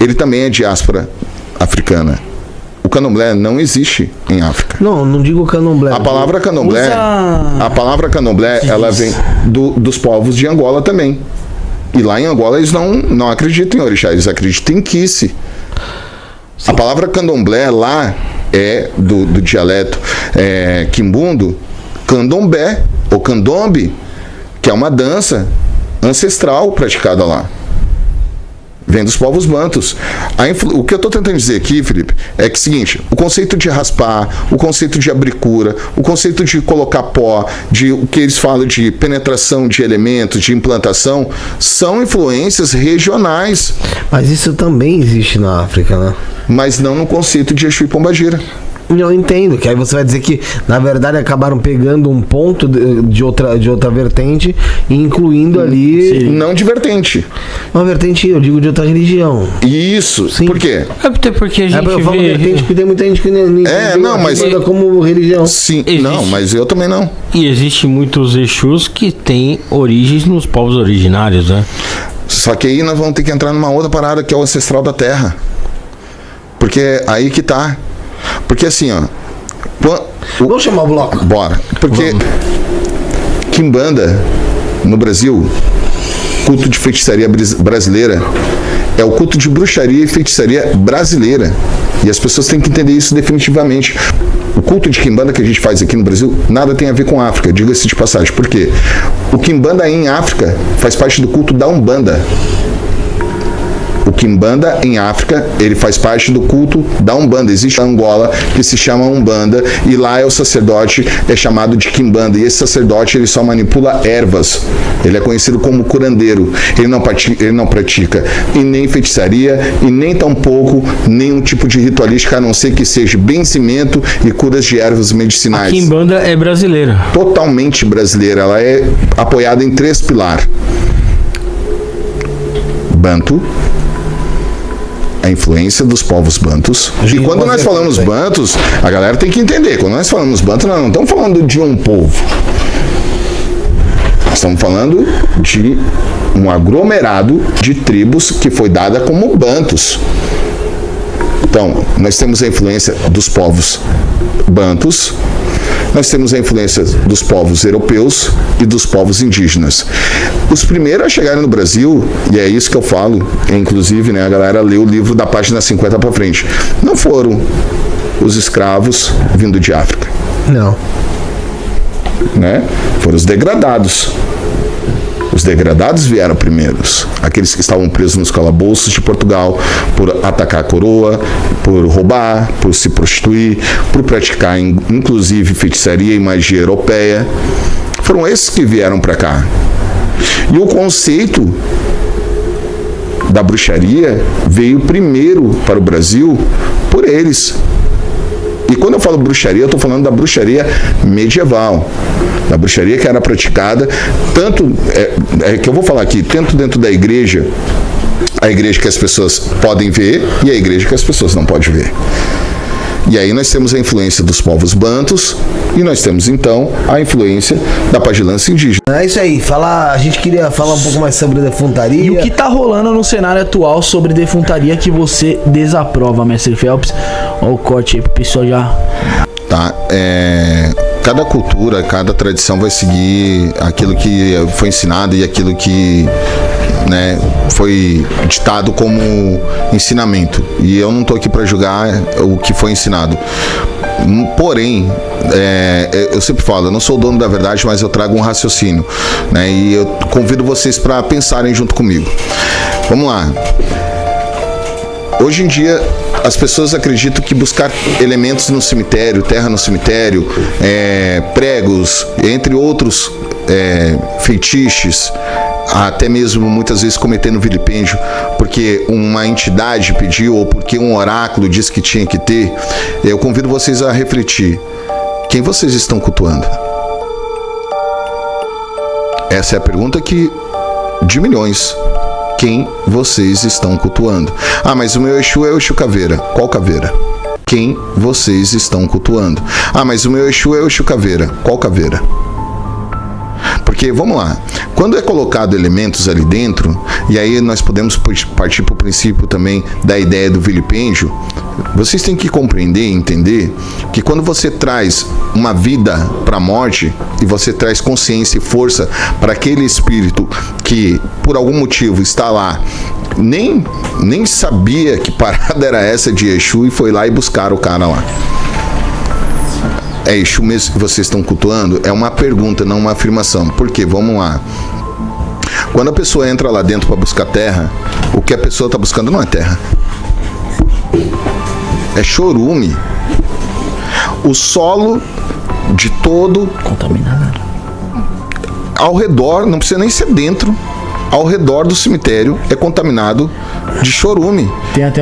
ele também é diáspora africana. O candomblé não existe em África. Não digo candomblé. A palavra candomblé, ela vem dos povos de Angola também. E lá em Angola eles não acreditam em orixá, eles acreditam em quice. Sim. A palavra candomblé lá é do dialeto quimbundo, candombé ou candombe, que é uma dança ancestral praticada lá. Vem dos povos bantus. O que eu estou tentando dizer aqui, Felipe, é que é o seguinte, o conceito de raspar, o conceito de abrir cura, o conceito de colocar pó, o que eles falam de penetração de elementos, de implantação, são influências regionais. Mas isso também existe na África, né? Mas não no conceito de Exu e Pombagira. Eu entendo, que aí você vai dizer que, na verdade, acabaram pegando um ponto de outra vertente e incluindo ali... Sim. Não de vertente. Uma vertente, eu digo, de outra religião. Isso. Sim. Por quê? Até porque a gente eu falo vertente porque tem muita gente que mas como religião. Sim, existe. Não, mas eu também não. E existem muitos Exus que têm origens nos povos originários, né? Só que aí nós vamos ter que entrar numa outra parada que é o ancestral da terra. Porque aí que tá... Porque assim, vamos chamar o bloco. Bora. Porque quimbanda no Brasil, culto de feitiçaria brasileira, é o culto de bruxaria e feitiçaria brasileira. E as pessoas têm que entender isso definitivamente. O culto de quimbanda que a gente faz aqui no Brasil nada tem a ver com a África, diga-se de passagem. Por quê? O quimbanda em África faz parte do culto da Umbanda. O quimbanda em África, ele faz parte do culto da Umbanda. Existe a Angola que se chama Umbanda e lá o sacerdote é chamado de quimbanda. E esse sacerdote, ele só manipula ervas. Ele é conhecido como curandeiro. Ele não pratica e nem feitiçaria e nem tampouco nenhum tipo de ritualística, a não ser que seja benzimento e curas de ervas medicinais. A quimbanda é brasileira. Totalmente brasileira. Ela é apoiada em 3 pilares. Bantu, a influência dos povos bantus. E quando nós falamos bantus, a galera tem que entender. Quando nós falamos bantus, nós não estamos falando de um povo. Nós estamos falando de um aglomerado de tribos que foi dada como bantus. Então, nós temos a influência dos povos bantus, nós temos a influência dos povos europeus e dos povos indígenas. Os primeiros a chegarem no Brasil, e é isso que eu falo, inclusive, né, a galera lê o livro da página 50 para frente, não foram os escravos vindo de África. Não. Né? Foram os degradados. Os degradados vieram primeiros. Aqueles que estavam presos nos calabouços de Portugal por atacar a coroa, por roubar, por se prostituir, por praticar inclusive feitiçaria e magia europeia. Foram esses que vieram para cá. E o conceito da bruxaria veio primeiro para o Brasil por eles. E quando eu falo bruxaria, eu estou falando da bruxaria medieval. Da bruxaria que era praticada, tanto, que eu vou falar aqui, tanto dentro da igreja, a igreja que as pessoas podem ver e a igreja que as pessoas não podem ver. E aí nós temos a influência dos povos bantus e nós temos então a influência da pagelança indígena. É isso aí, a gente queria falar um pouco mais sobre defuntaria. E o que tá rolando no cenário atual sobre defuntaria que você desaprova, mestre Phelps? Olha o corte aí pro pessoal já... Tá, cada cultura, cada tradição vai seguir aquilo que foi ensinado e aquilo que, né, foi ditado como ensinamento. E eu não estou aqui para julgar o que foi ensinado. Porém, eu sempre falo, eu não sou o dono da verdade, mas eu trago um raciocínio, né, e eu convido vocês para pensarem junto comigo. Vamos lá. Hoje em dia, as pessoas acreditam que buscar elementos no cemitério, terra no cemitério, pregos, entre outros feitiços, até mesmo muitas vezes cometendo vilipêndio, porque uma entidade pediu ou porque um oráculo disse que tinha que ter. Eu convido vocês a refletir: quem vocês estão cultuando? Essa é a pergunta de milhões. Quem vocês estão cultuando? Ah, mas o meu Exu é o Exu Caveira. Qual caveira? Quem vocês estão cultuando? Ah, mas o meu Exu é o Exu Caveira. Qual caveira? Porque, vamos lá, quando é colocado elementos ali dentro, e aí nós podemos partir para o princípio também da ideia do vilipêndio, vocês têm que compreender e entender que quando você traz uma vida para a morte e você traz consciência e força para aquele espírito que por algum motivo está lá, nem sabia que parada era essa de Exu e foi lá e buscaram o cara lá. É Exu mesmo que vocês estão cultuando? É uma pergunta, não uma afirmação. Por quê? Vamos lá. Quando a pessoa entra lá dentro para buscar terra, o que a pessoa está buscando não é terra. É chorume. O solo de todo... Contaminado. Ao redor, não precisa nem ser dentro, ao redor do cemitério é contaminado de chorume. Tem até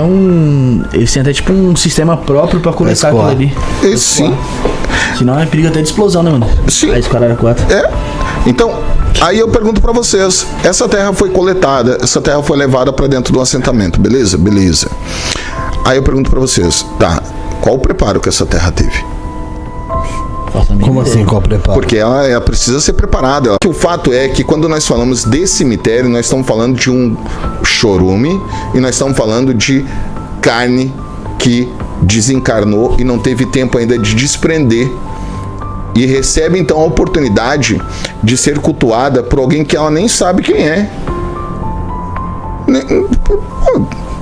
eles têm até tipo um sistema próprio para coletar aquilo ali. Sim. Senão é perigo até de explosão, né, mano? Sim. Aí escorar 4. Então, aí eu pergunto para vocês, essa terra foi coletada, essa terra foi levada para dentro do assentamento, beleza? Beleza. Aí eu pergunto para vocês, tá, qual o preparo que essa terra teve? Como assim, qual preparo? Porque ela precisa ser preparada. O fato é que quando nós falamos de cemitério, nós estamos falando de um chorume e nós estamos falando de carne que desencarnou e não teve tempo ainda de desprender e recebe então a oportunidade de ser cultuada por alguém que ela nem sabe quem é.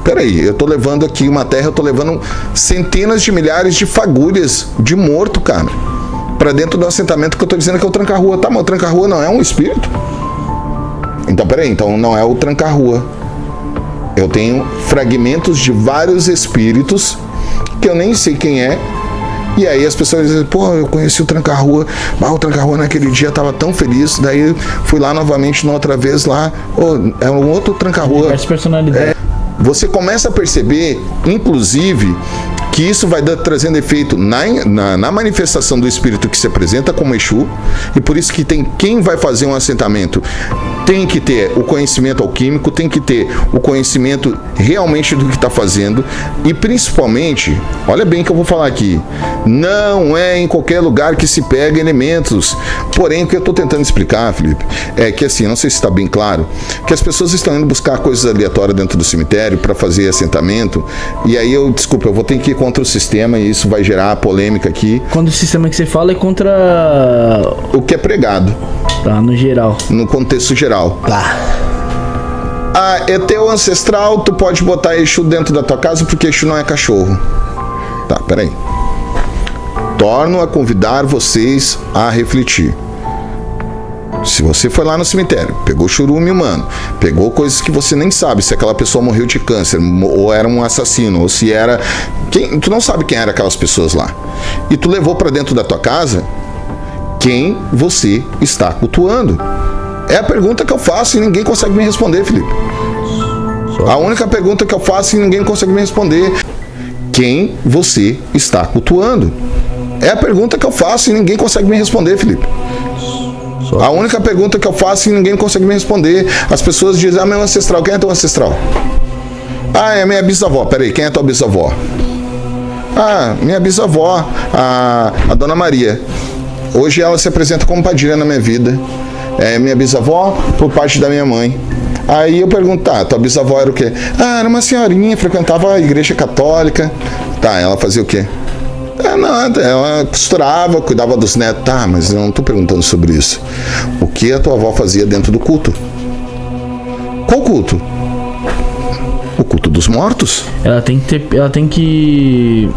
Peraí, eu tô levando aqui uma terra, eu tô levando centenas de milhares de fagulhas de morto, cara, pra dentro do assentamento que eu tô dizendo que é o tranca-rua. Tá, mas o tranca-rua não é um espírito? Então, peraí, então não é o tranca-rua. Eu tenho fragmentos de vários espíritos que eu nem sei quem é. E aí as pessoas dizem, pô, eu conheci o tranca-rua, o tranca-rua naquele dia tava tão feliz, daí fui lá novamente na outra vez lá, é um outro tranca-rua. Diversas personalidades. Você começa a perceber, inclusive, que isso vai trazendo efeito na manifestação do espírito que se apresenta como Exu, e por isso que quem vai fazer um assentamento tem que ter o conhecimento alquímico, tem que ter o conhecimento realmente do que está fazendo, e principalmente, olha bem que eu vou falar aqui, não é em qualquer lugar que se pega elementos. Porém, o que eu estou tentando explicar, Felipe, é que assim, não sei se está bem claro, que as pessoas estão indo buscar coisas aleatórias dentro do cemitério para fazer assentamento, e aí eu vou ter que ir contra o sistema, e isso vai gerar polêmica aqui. Quando o sistema que você fala é contra o que é pregado. Tá, no geral. No contexto geral. Tá. É teu ancestral, tu pode botar Exu dentro da tua casa porque Exu não é cachorro. Tá, peraí. Torno a convidar vocês a refletir. Se você foi lá no cemitério, pegou churume humano, pegou coisas que você nem sabe se aquela pessoa morreu de câncer, ou era um assassino, ou se era... Tu não sabe quem eram aquelas pessoas lá. E tu levou pra dentro da tua casa, quem você está cultuando? É a pergunta que eu faço e ninguém consegue me responder, Felipe. A única pergunta que eu faço e ninguém consegue me responder. Quem você está cultuando? É a pergunta que eu faço e ninguém consegue me responder, Felipe. A única pergunta que eu faço e ninguém consegue me responder. As pessoas dizem, meu ancestral, quem é teu ancestral? É minha bisavó. Peraí, quem é tua bisavó? minha bisavó, a Dona Maria. Hoje ela se apresenta como Padilha na minha vida. É minha bisavó por parte da minha mãe. Aí eu pergunto, tua bisavó era o quê? Era uma senhorinha, frequentava a igreja católica. Ela fazia o quê? Nada, ela costurava, cuidava dos netos. Mas eu não tô perguntando sobre isso. O que a tua avó fazia dentro do culto? Qual culto? O culto dos mortos. Ela tem que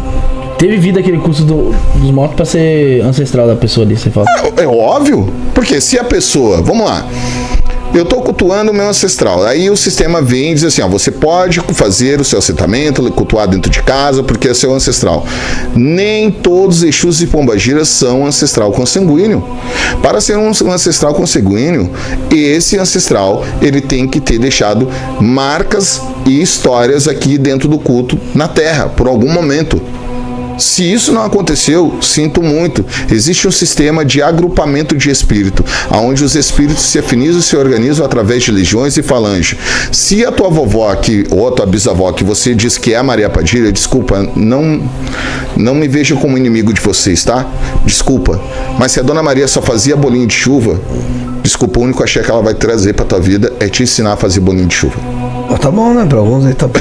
ter vivido aquele curso dos mortos pra ser ancestral da pessoa ali, você fala. É óbvio, porque se a pessoa, vamos lá, eu tô cultuando o meu ancestral, aí o sistema vem e diz assim, você pode fazer o seu assentamento, cultuar dentro de casa, porque é seu ancestral. Nem todos os Exus e Pombagiras são ancestral consanguíneo. Para ser um ancestral consanguíneo, esse ancestral, ele tem que ter deixado marcas e histórias aqui dentro do culto, na Terra, por algum momento. Se isso não aconteceu, sinto muito. Existe um sistema de agrupamento de espírito, onde os espíritos se afinizam e se organizam através de legiões e falanges. Se a tua vovó aqui, ou a tua bisavó, que você diz que é a Maria Padilha, desculpa, não me vejo como inimigo de vocês, tá? Desculpa. Mas se a Dona Maria só fazia bolinho de chuva, desculpa, o único axé que ela vai trazer pra tua vida é te ensinar a fazer bolinho de chuva. Tá bom, né? Pra alguns aí tá bom.